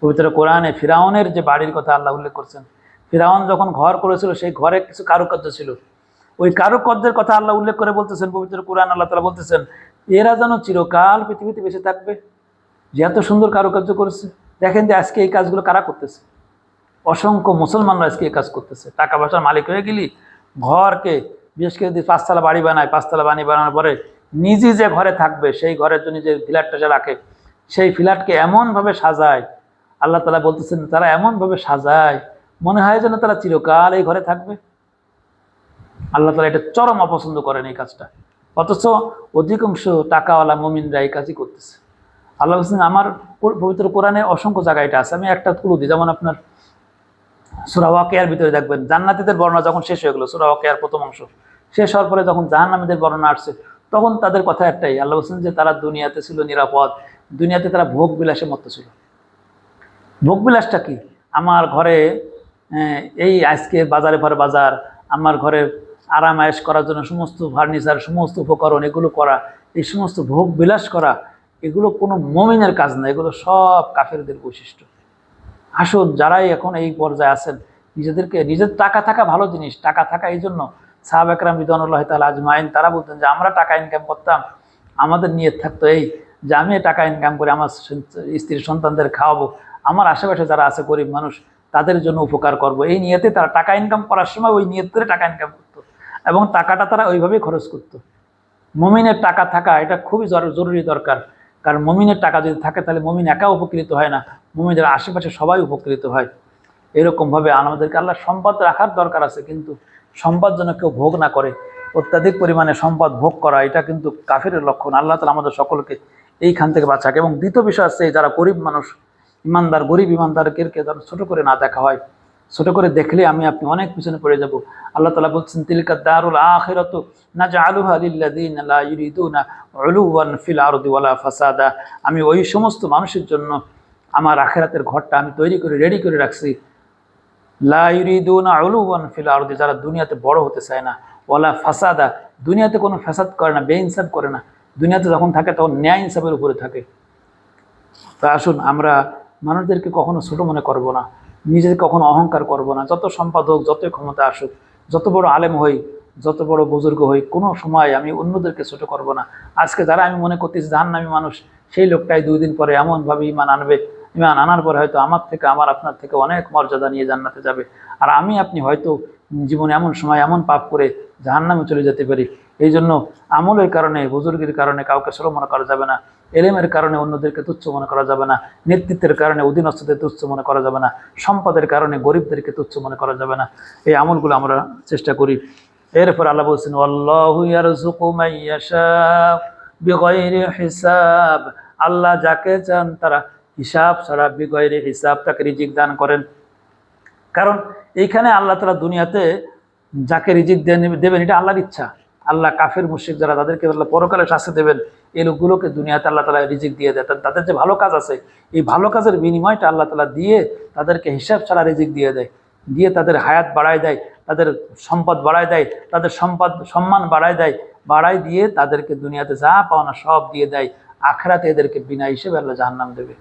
পবিত্র কোরআনে ফিরাউনের যে বাড়ির কথা আল্লাহ উল্লেখ করছেন, ফিরাউন যখন ঘর করেছিল সেই ঘরে কিছু কারুকার্য ছিল, ওই কারুকার্যের কথা আল্লাহ উল্লেখ করে বলতেছেন পবিত্র কোরআন, আল্লাহ তাআলা বলতেছেন এরা যেন চিরকাল পৃথিবীতে বেঁচে থাকবে, যে এত সুন্দর কারুকার্য করেছে। দেখেন যে আজকে এই কাজগুলো কারা করতেছে, অসংখ্য মুসলমানরা আজকে এই কাজ করতেছে। টাকা পয়সার মালিক হয়ে গেলি ঘরকে, বিশেষ করে যদি 5 তলা বাড়ি বানায়, 5 তলা বাড়ি বানানোর পরে নিজে যে ঘরে থাকবে সেই ঘরের জন্য যে ফ্ল্যাটটা সে রাখে, সেই ফ্ল্যাটকে এমনভাবে সাজায়, আল্লাহ তাআলা বলতেছেন তারা এমনভাবে সাজায় মনে হয় যেন তারা চিরকাল এই ঘরে থাকবে। আল্লাহ তাআলা এটা চরম অপছন্দ করেন এই কাজটা, অথচ অধিকাংশ টাকাওয়ালা মুমিনরা এই কাজই করতেছে। আল্লাহ বলছেন আমার পবিত্র কোরআনে অসংখ্য জায়গায় এটা আছে। আমি একটা ক্লু দিই, যেমন আপনার সূরা ওয়াকিয়ার ভিতরে দেখবেন জান্নাতীদের বর্ণনা যখন শেষ হয়ে গেল, সূরা ওয়াকিয়ার প্রথম অংশ শেষ হওয়ার পরে যখন জাহান্নামীদের বর্ণনা আসছে, তখন তাদের কথা একটাই, আল্লাহ বলছেন যে তারা দুনিয়াতে ছিল নিরাপদ, দুনিয়াতে তারা ভোগ বিলাসে মত্ত ছিল। ভোগ বিলাসটা কি? আমার ঘরে এই আজকে বাজারে পরে বাজার, আমার ঘরে আরাম আয়েশ করার জন্য সমস্ত ফার্নিচার, সমস্ত উপকরণ এগুলো করা, এই সমস্ত ভোগ বিলাস করা, এগুলো কোনো মুমিনের কাজ না, এগুলো সব কাফেরদের বৈশিষ্ট্য। আসুন যারাই এখন এই পর্যায়ে আছেন, নিজেদেরকে, নিজের টাকা থাকা ভালো জিনিস, টাকা থাকা এই জন্য সাহাবা একরাম রিদওয়ানুল্লাহি তাআলা আজমাইন তারা বলতেন যে আমরা টাকা ইনকাম করতাম, আমাদের নিয়ত থাকতো এই যে আমি টাকা ইনকাম করে আমার স্ত্রী সন্তানদের খাওয়াবো, আমার আশেপাশে যারা আছে গরিব মানুষ তাদের জন্য উপকার করব, এই নিয়তে তারা টাকা ইনকাম করার সময় ওই নিয়ত করে টাকা ইনকাম করতো, এবং টাকাটা তারা ওইভাবেই খরচ করতো। মুমিনের টাকা থাকা এটা খুবই জরুরি দরকার, কারণ মুমিনের টাকা যদি থাকে তাহলে মুমিন একা উপকৃত হয় না, মুমিনের আশেপাশে সবাই উপকৃত হয়। এরকমভাবে আমাদেরকে আল্লাহ সম্পদ রাখার দরকার আছে, কিন্তু সম্পদ যেন কেউ ভোগ না করে। অত্যাধিক পরিমাণে সম্পদ ভোগ করা এটা কিন্তু কাফিরের লক্ষণ। আল্লাহ তাআলা আমাদের সকলকে এইখান থেকে বাঁচাক। এবং দ্বিতীয় বিষয় আছে, যারা গরিব মানুষ, ইমানদার, গরিব ইমানদারকে যেন ছোটো করে না দেখা হয়। ছোটো করে দেখলে আমি আপনি অনেক পিছনে পড়ে যাব। আল্লাহ তাআলা বলছেন তিলকা দারুল আখিরাতু নাজআলুহা লিল্লাযিনা লা ইউরিদুনা উলুওয়ান ফিল আরদি ওয়ালা ফাসাদা। আমি ওই সমস্ত মানুষের জন্য আমার আখিরাতের ঘরটা আমি তৈরি করে রেডি করে রাখছি, লা ইউরিদুনা উলুওয়ান ফিল আরদি, যারা দুনিয়াতে বড় হতে চায় না, ওয়ালা ফাসাদা, দুনিয়াতে কোনো ফাসাদ করে না, বেইনসাফ করে না, দুনিয়াতে যখন থাকে তখন ন্যায় ইনসাফের উপরে থাকে। তা আসুন আমরা মানুষদেরকে কখনো ছোট মনে করব না, নিজেদের কখনো অহংকার করব না। যত সম্পদ হোক, যতই ক্ষমতা আসুক, যত বড় আলেম হই, যত বড় বুজুর্গ হই, কোনো সময় আমি অন্যদেরকে ছোট করব না। আজকে যারা আমি মনে করতেছি জাহান্নামী মানুষ, সেই লোকটাই 2 দিন পরে এমনভাবে ঈমান আনবে, ঈমান আনার পরে হয়তো আমার থেকে, আমার আপনার থেকে অনেক মর্যাদা নিয়ে জান্নাতে যাবে। আর আমি আপনি হয়তো জীবনে এমন সময় এমন পাপ করে জাহান্নামে চলে যেতে পারি। এই জন্য আমলের কারণে, বুজুর্গের কারণে কাউকে ছোট মনে করা যাবে না, এলেমের কারণে অন্যদেরকে তুচ্ছ মনে করা যাবে না, নেতৃত্বের কারণে অধীনস্থদের তুচ্ছ মনে করা যাবে না, সম্পদের কারণে গরিবদেরকে তুচ্ছ মনে করা যাবে না। এই আমলগুলো আমরা চেষ্টা করি। এরপর আল্লাহ বলছেন আল্লাহু ইয়ারযুকু মান ইয়াশাউ বিগাইরি হিসাব, আল্লাহ যাকে চান তারা হিসাব ছাড়া, বিগাইরি হিসাব, তাকে রিজিক দান করেন। কারণ এইখানে আল্লাহ তাআলা দুনিয়াতে যাকে রিজিক দেবেন এটা আল্লাহর ইচ্ছা। আল্লাহ কাফের মুশরিক যারা, তাদেরকে আল্লাহ পরকালে শাস্তি দেবেন, এই লোকগুলোকে দুনিয়াতে আল্লাহ তাআলা রিজিক দিয়ে দেয়। তাদের যে ভালো কাজ আছে, এই ভালো কাজের বিনিময়টা আল্লাহ তাআলা দিয়ে তাদেরকে হিসাব ছাড়া রিজিক দিয়ে দেয়, দিয়ে তাদের হায়াত বাড়ায় দেয়, তাদের সম্পদ বাড়ায় দেয়, তাদের সম্মান বাড়ায় দেয়, বাড়ায় দিয়ে তাদেরকে দুনিয়াতে যা পাওনা সব দিয়ে দেয়, আখিরাতে এদেরকে বিনা হিসেবে আল্লাহ জাহান্নাম দেবে।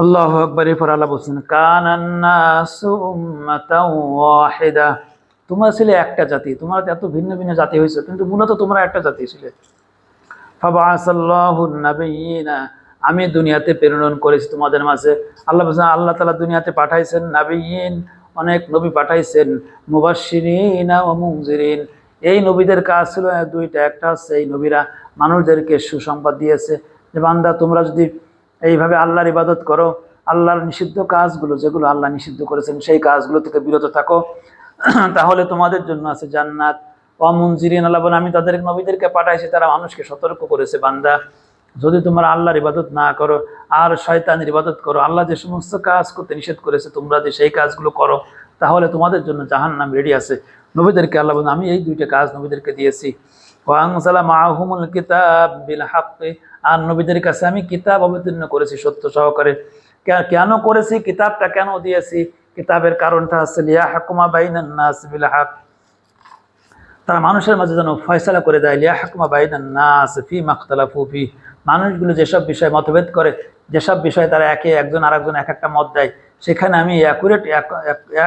আল্লাহু আকবার। এরপর আল্লাহ বলছেন কানান নাসু উম্মাতাও ওয়াহিদা, তোমরা ছিলে একটা জাতি, তোমরা এত ভিন্ন ভিন্ন জাতি হয়েছে কিন্তু মূলত তোমরা একটা জাতি ছিলে। ফাবাআসাল্লাহু নাবিয়িনা, আমি দুনিয়াতে প্রেরণ করেছি তোমাদের মাঝে। আল্লাহ বলছেন আল্লাহ তাআলা দুনিয়াতে পাঠাইছেন নাবিয়িন, অনেক নবী পাঠাইছেন, মুবাশশিরিনা ওয়া মুনজিরিন। এই নবীদের কাজ ছিল দুইটা, একটা হচ্ছে এই নবীরা মানুষদেরকে সুসংবাদ দিয়েছে যে বান্দা তোমরা যদি এইভাবে আল্লাহর ইবাদত করো, আল্লাহর নিষিদ্ধ কাজগুলো যেগুলো আল্লাহ নিষিদ্ধ করেছেন সেই কাজগুলো থেকে বিরত থাকো, তাহলে তোমাদের জন্য আছে জান্নাত। ওয়া মুনজিরিন, আল্লাহ বলেন আমি তাদের নবীদেরকে পাঠাইছি, তারা মানুষকে সতর্ক করেছে বান্দা যদি তোমরা আল্লাহর ইবাদত না করো আর শয়তানের ইবাদত করো, আল্লাহ যে সমস্ত কাজ করতে নিষেধ করেছে তোমরা যদি সেই কাজগুলো করো, তাহলে তোমাদের জন্য জাহান্নাম রেডি আছে। নবীদেরকে আল্লাহ বলেন, আমি এই দুইটা কাজ নবীদেরকে দিয়েছি। ওয়ানজালা মাআহুমুল কিতাব বিল হাক্কি, আর নবীদের কাছে আমি কিতাব অবতীর্ণ করেছি সত্য সহকারে। কেন করেছি, কিতাবটা কেন দিয়েছি? কিতাবের কারণটা হচ্ছে লিয়াহকুমা বাইনান নাস বিল হক, তারা মানুষের মাঝে যেন ফয়সালা করে দেয়। লিয়াহকুমা বাইনান নাস ফীমা ইখতালাফু ফীহ, মানুষগুলো যেসব বিষয়ে মতভেদ করে, যেসব বিষয়ে তারা একজন আরেকজন এক একটা মত দেয়, সেখানে আমি অ্যাকুরেট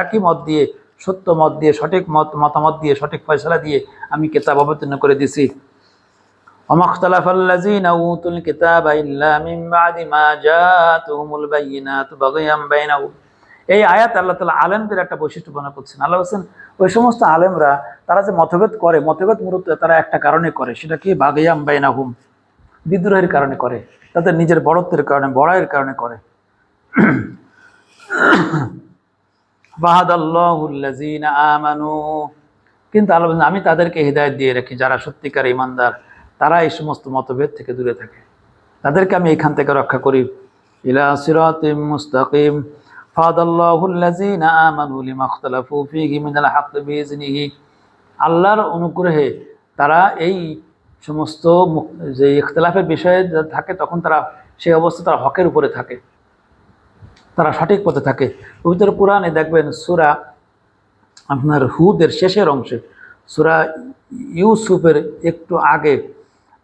একই মত দিয়ে, সত্য মত দিয়ে, সঠিক মতামত দিয়ে, সঠিক ফয়সালা দিয়ে আমি কিতাব অবতীর্ণ করে দিছি। ওমা ইখতালাফাল্লাযীনা উতুল কিতাবা ইল্লা মিন বা'দি মা জাআতুহুমুল বায়িনাতু বাগয়াম বাইনাহুম। এই আয়াত আল্লাহ তাআলা আলেমদের একটা বৈশিষ্ট্য বর্ণনা করছেন। আল্লাহ বলছেন, ওই সমস্ত আলেমরা তারা যে মতভেদ করে, মতভেদ মূলত তারা একটা কারণে করে, সেটা কি? বাগয়াম বাইনাহুম, বিদ্রোহের কারণে করে, তাদের নিজের বড়ত্বের কারণে, বড়াইয়ের কারণে করে। ফাহাদাল্লাহুল্লাযীনা আমানু, কিন্তু আল্লাহ বলেন, আমি তাদেরকে হিদায়াত দিয়ে রাখি যারা সত্যিকার ঈমানদার, তারা এই সমস্ত মতভেদ থেকে দূরে থাকে, তাদেরকে আমি এখান থেকে রক্ষা করি। ইলা সিরাতিম মুস্তাকিম ফাহাদাল্লাহুল্লাযীনা আমানু লিমা ইখতালাফু ফীহি মিনাল হাক্কি বিইজনিহি, আল্লাহর অনুগ্রহে তারা এই সমস্ত যে ইখতিলাফের বিষয়ে থাকে, তখন তারা সেই অবস্থা তারা হকের উপরে থাকে, তারা সঠিক পথে থাকে। পবিত্র কোরআনে দেখবেন সূরা আপনার হুদের শেষের অংশে, সূরা ইউসুফের একটু আগে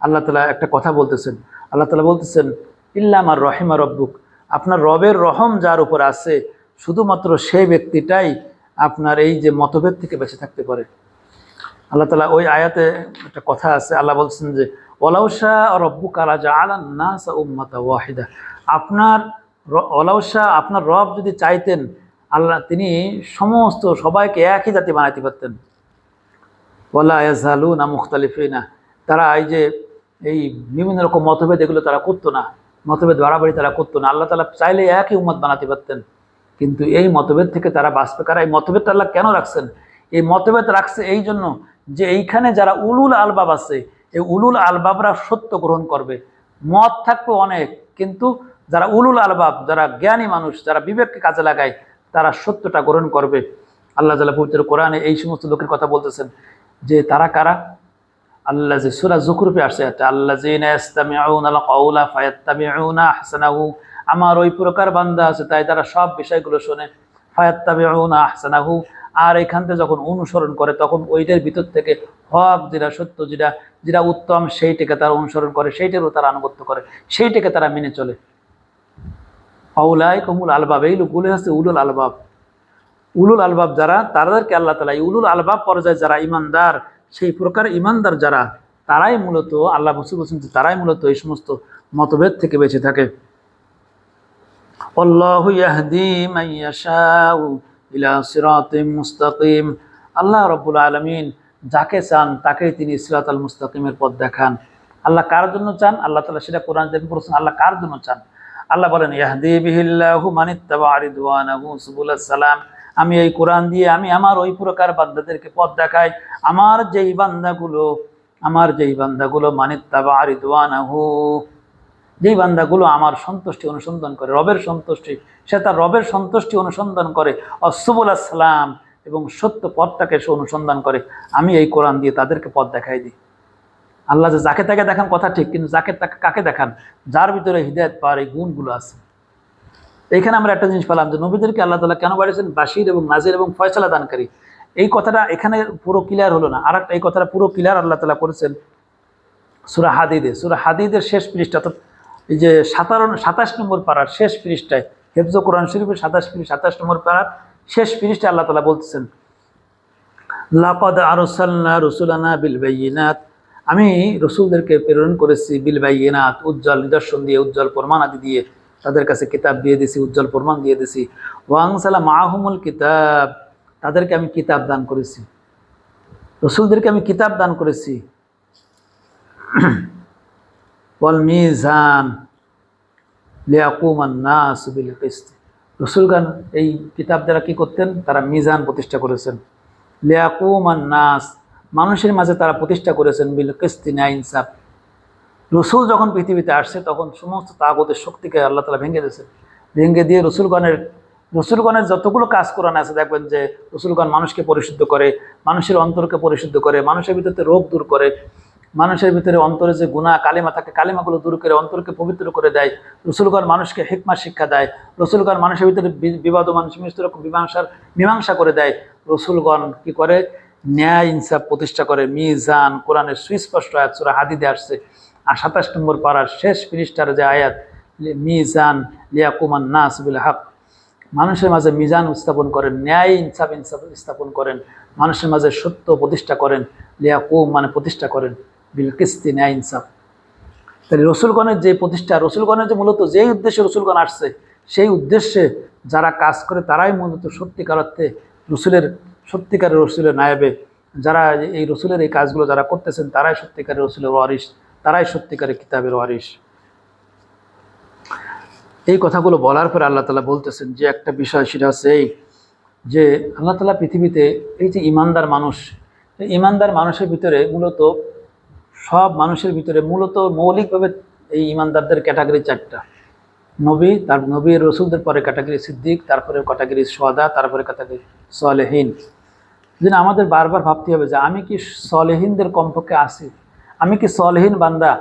আল্লাহ তাআলা একটা কথা বলতেছেন। আল্লাহ তাআলা বলতেছেন, ইল্লা মার রহিমা রব্বুক, আপনার রবের রহম যার উপর আছে, শুধুমাত্র সেই ব্যক্তিটাই আপনার এই যে মতভেদ থেকে বেঁচে থাকতে পারে। আল্লাহ তাআলা ওই আয়াতে একটা কথা আছে, আল্লাহ বলছেন যে ওয়ালাউ শাআ রাব্বুকা লাজাআলান নাসা উম্মাতান ওয়াহিদা, আপনার রব যদি চাইতেন, আল্লাহ তিনি সমস্ত সবাইকে একই জাতি বানাইতে পারতেন। ওয়ালা ইয়াযালুনা মুখতালিফিনা, তারা এই বিভিন্ন রকম মতভেদ এগুলো তারা করতো না, মতভেদ বাড়াবাড়ি তারা করতো না। আল্লাহ তাআলা চাইলে একই উম্মত বানাতে পারতেন, কিন্তু এই মতভেদ থেকে তারা বাঁচবে কারা? এই মতভেদটা আল্লাহ কেন রাখছেন? এই মতভেদ রাখছে এই জন্য যে এইখানে যারা উলুল আলবাব আছে, এই উলুল আলবাবরা সত্য গ্রহণ করবে। মত থাকবে অনেক, কিন্তু যারা উলুল আলবাব, যারা জ্ঞানী মানুষ, যারা বিবেককে কাজে লাগায়, তারা সত্যটা গ্রহণ করবে। আল্লাহ তাআলা পবিত্র কোরআনে এই সমস্ত লোকের কথা বলতেছেন যে তারা কারা। আল্লাহ যে সূরা যুখরুফে আসছে, আল্লাযীনা ইসতামিউনাল কাওলা ফায়াত্তাবিউনা আহসানাহু, আমার ওই প্রকার বান্দা আছে তাই তারা সব বিষয়গুলো শোনে, ফায়াত্তাবিউনা আহসানাহু, আর এখান থেকে যখন অনুসরণ করে তখন ওইটার ভিতর থেকে হক যেটা, সত্য যেটা, যেটা উত্তম, সেইটাকে তারা অনুসরণ করে, সেইটারও তারা আনুগত্য করে, সেইটাকে তারা মেনে চলে। আউলাইকা হুমুল আলবাব, এই লোকগুলো হচ্ছে উলুল আলবাব। উলুল আলবাব যারা, তাদেরকে আল্লাহ তাআলা এই উলুল আলবাব পর্যায়ে যারা ঈমানদার, সেই প্রকার ঈমানদার যারা, তারাই মূলত আল্লাহ বলছেন যে তারাই মূলত এই সমস্ত মতভেদ থেকে বেঁচে থাকে। আল্লাহু ইয়াহদি মান ইয়াশাউ ইলা সিরাতিম মুস্তাকিম, আল্লাহ রাব্বুল আলামিন যাকে চান তাকেই তিনি সিরাতাল মুস্তাকিমের পথ দেখান। আল্লাহ কার জন্য চান? আল্লাহ তাআলা সেটা কোরআন থেকে বলেছেন, আল্লাহ কার জন্য চান। আল্লাহ বলেন, ইয়াহদি বিহিল্লাহু মানিত্তাবা রিদওয়ানাহু সুবুলাস সালাম, আমি এই কোরআন দিয়ে আমি আমার ওই প্রকার বান্দাদেরকে পথ দেখাই, আমার যেই বান্দাগুলো মানিত্তাবা রিদওয়ানাহু, যেই বান্দাগুলো আমার সন্তুষ্টি অনুসন্ধান করে, রবের সন্তুষ্টি, সে তার রবের সন্তুষ্টি অনুসন্ধান করে, সুবুলাস সালাম, এবং সত্য পথটাকে সে অনুসন্ধান করে, আমি এই কোরআন দিয়ে তাদেরকে পথ দেখাই দিই। আল্লাহ যে যাকে তাকে দেখান কথা ঠিক, কিন্তু কাকে দেখান? যার ভিতরে হিদায়াত পাওয়ার এই গুণগুলো আছে। এইখানে আমরা একটা জিনিস পেলাম যে নবীদেরকে আল্লাহ তাআলা কেন বাড়িয়েছেন? বাশির এবং নাজির এবং ফয়সালা দানকারী। এই কথাটা এখানে পুরো ক্লিয়ার হলো না, আর একটা এই কথাটা পুরো ক্লিয়ার আল্লাহ তাআলা করেছেন সূরা হাদীদে। সূরা হাদীদের শেষ পৃষ্ঠা, অর্থাৎ এই যে 27 নম্বর পারার শেষ পৃষ্ঠায়, হিফজ কোরআন শরীফের 27 নম্বর পারার শেষ পৃষ্ঠায় আল্লাহ তাআলা বলতেছেন, লাকাদ আরসালনা রুসুলানা বিল বায়িনাত, আমি রসুলদেরকে প্রেরণ করেছি বিল বায়িনাত, উজ্জ্বল নিদর্শন দিয়ে, উজ্জ্বল প্রমাণ আদি দিয়ে, তাদের কাছে কিতাব দিয়ে দিছি, উজ্জ্বল প্রমাণ দিয়ে দিছি। ওয়া আনসালা মাআহুমুল কিতাব, তাদেরকে আমি কিতাব দান করেছি, রসুলদেরকে আমি কিতাব দান করেছি। ওয়াল মিজান লিয়াকুমান নাস বিল কিসত, রসুলগণ এই কিতাব দ্বারা কি করতেন? তারা মিজান প্রতিষ্ঠা করেছেন। লিয়াকুমান নাস, মানুষের মাঝে তারা প্রতিষ্ঠা করেছেন বিল কিসত, ন্যায় ইনসাফ। রসুল যখন পৃথিবীতে আসছে তখন সমস্ত তাগুতের শক্তিকে আল্লাহ তাআলা ভেঙে দিয়েছে। ভেঙে দিয়ে রসুলগণের যতগুলো কাজ কোরআনে আছে দেখবেন যে রসুলগণ মানুষকে পরিশুদ্ধ করে, মানুষের অন্তরকে পরিশুদ্ধ করে, মানুষের ভিতরে রোগ দূর করে, মানুষের ভিতরে অন্তরে যে গুনাহ কালিমা থাকে কালিমাগুলো দূর করে অন্তরকে পবিত্র করে দেয়। রসুলগণ মানুষকে হিকমা শিক্ষা দেয়। রসুলগণ মানুষের ভিতরে বিবাদ ও মানুষের রকম মীমাংসা করে দেয়। রসুলগণ কি করে? ন্যায় ইনসাফ প্রতিষ্ঠা করে। মিজান, কোরআনের সুস্পষ্ট আয়াত সূরা হাদীদে আসছে, আর ২৭ নম্বর পারার শেষ পৃষ্ঠার যে আয়াত, মিজান লিয়াকুমান নাস বিল হক, মানুষের মাঝে মিজান স্থাপন করেন, ন্যায় ইনসাফ স্থাপন করেন, মানুষের মাঝে সত্য প্রতিষ্ঠা করেন। লিয়াকুম মানে প্রতিষ্ঠা করেন, বিল কিস্তি ন্যায় ইনসাফ। তাহলে রসুলগণের যে প্রতিষ্ঠা, রসুলগণের যে মূলত যেই উদ্দেশ্যে রসুলগণ আসছে সেই উদ্দেশ্যে যারা কাজ করে তারাই মূলত সত্যিকার অর্থে সত্যিকারের রসুলের নায়েবে। যারা এই রসুলের এই কাজগুলো যারা করতেছেন তারাই সত্যিকারের রসুলের ওয়ারিস, তারাই সত্যিকারের কিতাবের ওয়ারিস। এই কথাগুলো বলার পর আল্লাহ তাআলা বলতেছেন যে একটা বিষয়, সেটা হচ্ছে এই যে আল্লাহ তাআলা পৃথিবীতে এই যে ইমানদার মানুষ, এই ইমানদার মানুষের ভিতরে মূলত সব মানুষের ভিতরে মূলত মৌলিকভাবে এই ইমানদারদের ক্যাটাগরি 4টা। নবী, তার নবী রসুলদের পরে ক্যাটাগরি সিদ্দিক, তারপরে ক্যাটাগরি সোহাদা, তারপরে ক্যাটাগরি সলেহীন। যেন আমাদের বারবার ভাবতে হবে যে আমি কি সলেহীনদের কমপক্ষে আছি, আমি কি সলেহীন বান্দা।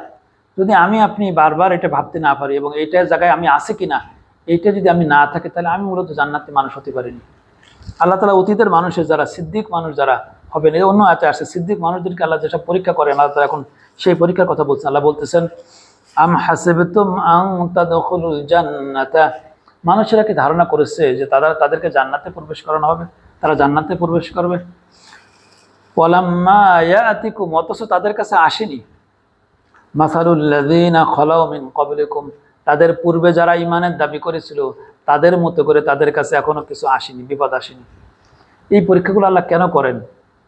যদি আমি আপনি বারবার এটা ভাবতে না পারি এবং এইটার জায়গায় আমি আছি কিনা, এইটা যদি আমি না থাকি তাহলে আমি মূলত জান্নাতি মানুষ হতে পারিনি। আল্লাহ তাআলা অতীতের মানুষের যারা সিদ্দিক মানুষ যারা হবেন, এই অন্য আয়াতে আসছে সিদ্দিক মানুষদেরকে আল্লাহ যেসব পরীক্ষা করেন, আল্লাহ তাআলা এখন সেই পরীক্ষার কথা বলছেন। আল্লাহ বলতেছেন, আম হাসিবতুম আন তাদখুলুল জান্নাতা, মানুষেরা কি ধারণা করেছে যে তাদেরকে জান্নাতে প্রবেশ করানো হবে, তারা জান্নাতে প্রবেশ করবে। ওয়ালাম্মা ইয়াতিকুম, অথচ তাদের কাছে আসেনি মাসালুল্লাযীনা খালাউ মিন ক্বাবলিকুম, তাদের পূর্বে যারা ঈমানের দাবি করেছিল তাদের মতো করে তাদের কাছে এখনো কিছু আসেনি, বিপদ আসেনি। এই পরীক্ষাগুলো আল্লাহ কেন করেন?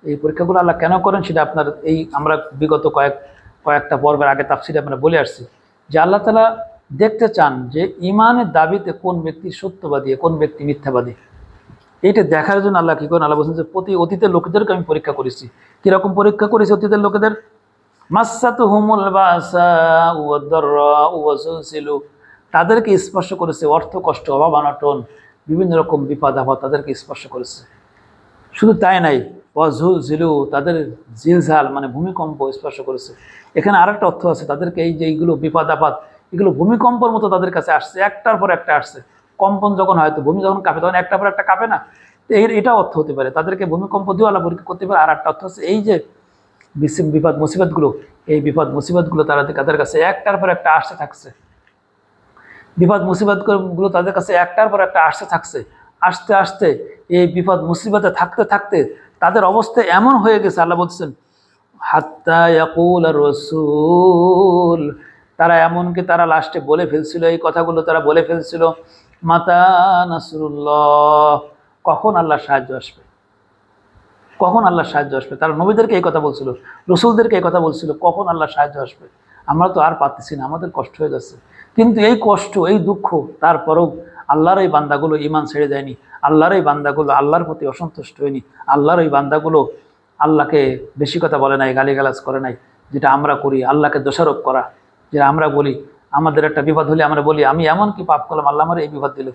এই পরীক্ষাগুলো আল্লাহ কেন করেন সেটা আপনার এই আমরা বিগত কয়েকটা পর্বের আগে তাফসীরে আমরা বলে আসছি যে আল্লাহ তাআলা দেখতে চান যে ঈমানের দাবিতে কোন ব্যক্তি সত্যবাদী, কোন ব্যক্তি মিথ্যাবাদী। এইটা দেখার জন্য আল্লাহ কী করেন? আল্লাহ বলছেন যে অতীতের লোকেদেরকে আমি পরীক্ষা করেছি। কীরকম পরীক্ষা করেছি অতীতের লোকেদের? মাসাতুহুমুল বাসাউ ওয়াদ-দাররাউ ওয়া যুলজিলু, তাদেরকে স্পর্শ করেছে অর্থ কষ্ট, অভাব অনটন, বিভিন্ন রকম বিপদ আপদ তাদেরকে স্পর্শ করেছে। শুধু তাই নাই, ওয়া যুলজিলু, তাদের জিলজাল মানে ভূমিকম্প স্পর্শ করেছে। এখানে আরেকটা অর্থ আছে, তাদেরকে এই যে এইগুলো বিপদ আপদ এগুলো ভূমিকম্পের মতো তাদের কাছে আসছে, একটার পর একটা আসছে। কম্পন যখন হয় তো ভূমি যখন কাঁপে তখন একটার পর একটা কাঁপে না? তো এটা অর্থ হতে পারে, তাদেরকে ভূমিকম্প দিয়েও আল্লাহ পরীক্ষা করতে পারে। আর একটা অর্থ হচ্ছে এই যে বিপদ মুসিবতগুলো, এই বিপদ মুসিবতগুলো তাদের কাছে একটার পর একটা আসতে থাকছে। বিপদ মুসিবতগুলো তাদের কাছে একটার পর একটা আসতে থাকছে। আসতে আসতে এই বিপদ মুসিবতে থাকতে থাকতে তাদের অবস্থা এমন হয়ে গেছে, আল্লাহ বলছেন হাত্তা ইয়াকুল রাসূল, তারা এমনকি তারা লাস্টে বলে ফেলছিল, এই কথাগুলো তারা বলে ফেলছিল, মাতা নাসরুল্লাহ, কখন আল্লাহর সাহায্য আসবে, কখন আল্লাহর সাহায্য আসবে। তারা নবীদেরকে এই কথা বলছিল, রসুলদেরকে এই কথা বলছিল, কখন আল্লাহর সাহায্য আসবে, আমরা তো আর পাচ্ছি না, আমাদের কষ্ট হয়ে যাচ্ছে। কিন্তু এই কষ্ট, এই দুঃখ, তারপরেও আল্লাহর এই বান্দাগুলো ঈমান ছেড়ে দেয়নি, আল্লাহর এই বান্দাগুলো আল্লাহর প্রতি অসন্তুষ্ট হয়নি, আল্লাহর এই বান্দাগুলো আল্লাহকে বেশি কথা বলে নাই, গালিগালাজ করে নাই, যেটা আমরা করি, আল্লাহকে দোষারোপ করা। যেটা আমরা বলি, আমাদের একটা বিপদ হলে আমরা বলি আমি এমন কি পাপ করলাম আল্লাহ আমার এই বিপদ দিল।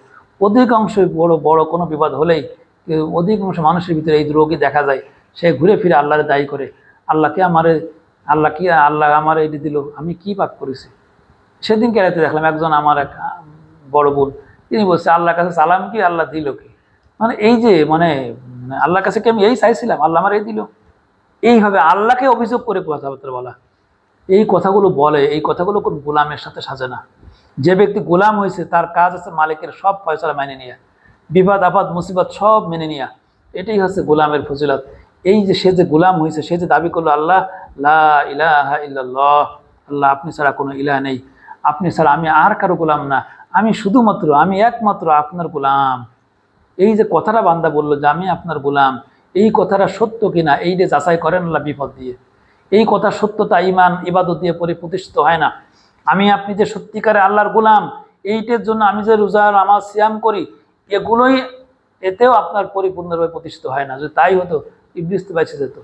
অধিকাংশই বড় বড় কোনো বিপদ হলেই অধিকাংশ মানুষের ভিতরে এই রোগই দেখা যায়, সে ঘুরে ফিরে আল্লাহরে দায়ী করে, আল্লাহ আমার এই দিল, আমি কি পাপ করেছি। সেদিনকে রাতে দেখলাম একজন আমার এক বড় বোন, তিনি বলছে আল্লাহর কাছে সালাম কি, আল্লাহ দিল কি, মানে এই যে আল্লাহর কাছে কি আমি এই চাইছিলাম, আল্লাহ আমার এই দিল। এইভাবে আল্লাহকে অভিযোগ করে কথাবার্তা বলা, এই কথাগুলো বলে, এই কথাগুলো কোন গোলামের সাথে সাজে না। যে ব্যক্তি গোলাম হয়েছে তার কাজ আছে মালিকের সব ফয়সালা মেনে নিয়ে, বিপদ আপদ মুসিবত সব মেনে নিয়া, এটাই হচ্ছে গোলামের ফজিলত। এই যে সে যে গোলাম হয়েছে, সে যে দাবি করলো আল্লাহ লা ইলাহা ইল্লাল্লাহ, আল্লাহ আপনি ছাড়া কোনো ইলাহ নেই, আপনি ছাড়া আমি আর কারো গোলাম না, আমি শুধুমাত্র আমি একমাত্র আপনার গোলাম। এই যে কথাটা বান্দা বললো যে আমি আপনার গোলাম, এই কথাটা সত্য কিনা এই যে যাচাই করেন আল্লাহ বিপদ দিয়ে। এই কথা সত্যতা ঈমান ইবাদত দিয়ে প্রতিষ্ঠিত হয় না। আমি আপনি যে সত্যিকারে আল্লাহর গোলাম, এইটার জন্য আমি যে রোজা নামাজ সিয়াম করি, এগুলোই এতেও আপনার পরিপূর্ণভাবে প্রতিষ্ঠিত হয় না। যদি তাই হতো ইবলিস তো বেঁচে যেত।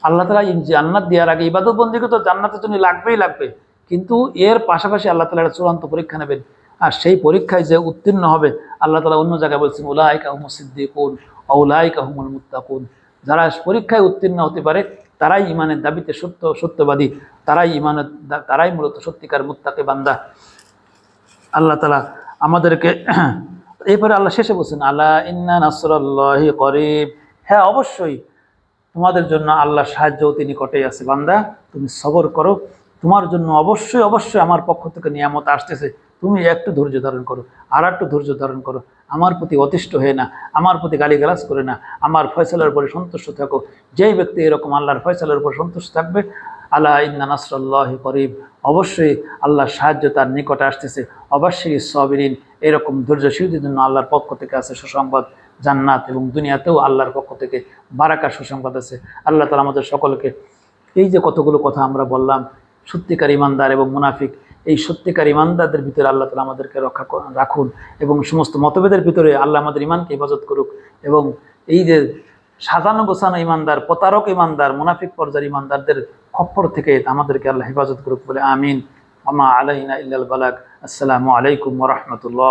আল্লাহ তাআলা জান্নাত দেওয়ার আগে ইবাদত বন্দেগী তো জান্নাতের জন্য লাগবেই লাগবে, কিন্তু এর পাশাপাশি আল্লাহ তাআলা একটা চূড়ান্ত পরীক্ষা নেবেন, আর সেই পরীক্ষায় যে উত্তীর্ণ হবে, আল্লাহ তাআলা অন্য জায়গায় বলছেন উলাইকা হুমুস সিদ্দিকুন ওয়া উলাইকা হুমুল মুত্তাকুন। যারা পরীক্ষায় উত্তীর্ণ হতে পারে তারাই ইমানের দাবিতে সত্যবাদী, তারাই মূলত সত্যিকার মুত্তাকি বান্দা। আল্লাহ তাআলা আমাদেরকে এরপরে আল্লাহ শেষে বলছেন আলা ইন্না নাসরাল্লাহি করিব, হ্যাঁ অবশ্যই তোমাদের জন্য আল্লাহর সাহায্য অতি নিকটেই আছে বান্দা, তুমি সবর করো, তোমার জন্য অবশ্যই অবশ্যই আমার পক্ষ থেকে নিয়ামত আসতেছে, তুমি একটু ধৈর্য ধারণ করো, আর একটু ধৈর্য ধারণ করো, আমার প্রতি অতিষ্ঠ হয়ে না, আমার প্রতি গালিগালাজ করে না, আমার ফয়সালার উপরে সন্তুষ্ট থাকো। যেই ব্যক্তি এরকম আল্লাহর ফয়সালার উপর সন্তুষ্ট থাকবে, আলা ইন্না নাসরাল্লাহি করিব, অবশ্যই আল্লাহর সাহায্য তার নিকটে আসতেছে, অবশ্যই সাবিরিন, এরকম ধৈর্যশীলদের জন্য আল্লাহর পক্ষ থেকে আছে সুসংবাদ, জান্নাত এবং দুনিয়াতেও আল্লাহর পক্ষ থেকে বারাকা সুসংবাদ আছে। আল্লাহ তাআলা আমাদের সকলকে এই যে কতগুলো কথা আমরা বললাম, সত্যিকার ইমানদার এবং মুনাফিক, এই সত্যিকার ইমানদারদের ভিতরে আল্লাহ তাআলা আমাদেরকে রাখুন, এবং সমস্ত মতভেদের ভিতরে আল্লাহ আমাদের ইমানকে হেফাজত করুক, এবং এই যে সাজানো গোছানো ইমানদার, প্রতারক ইমানদার, মুনাফিক পর্যায়ের ইমানদারদের খপ্পর থেকে আমাদেরকে আল্লাহ হেফাজত করুক বলে আমিন। আমা আলাইনা ইল্লাল বালাগ। আসসালামু আলাইকুম ওয়া রাহমাতুল্লাহ।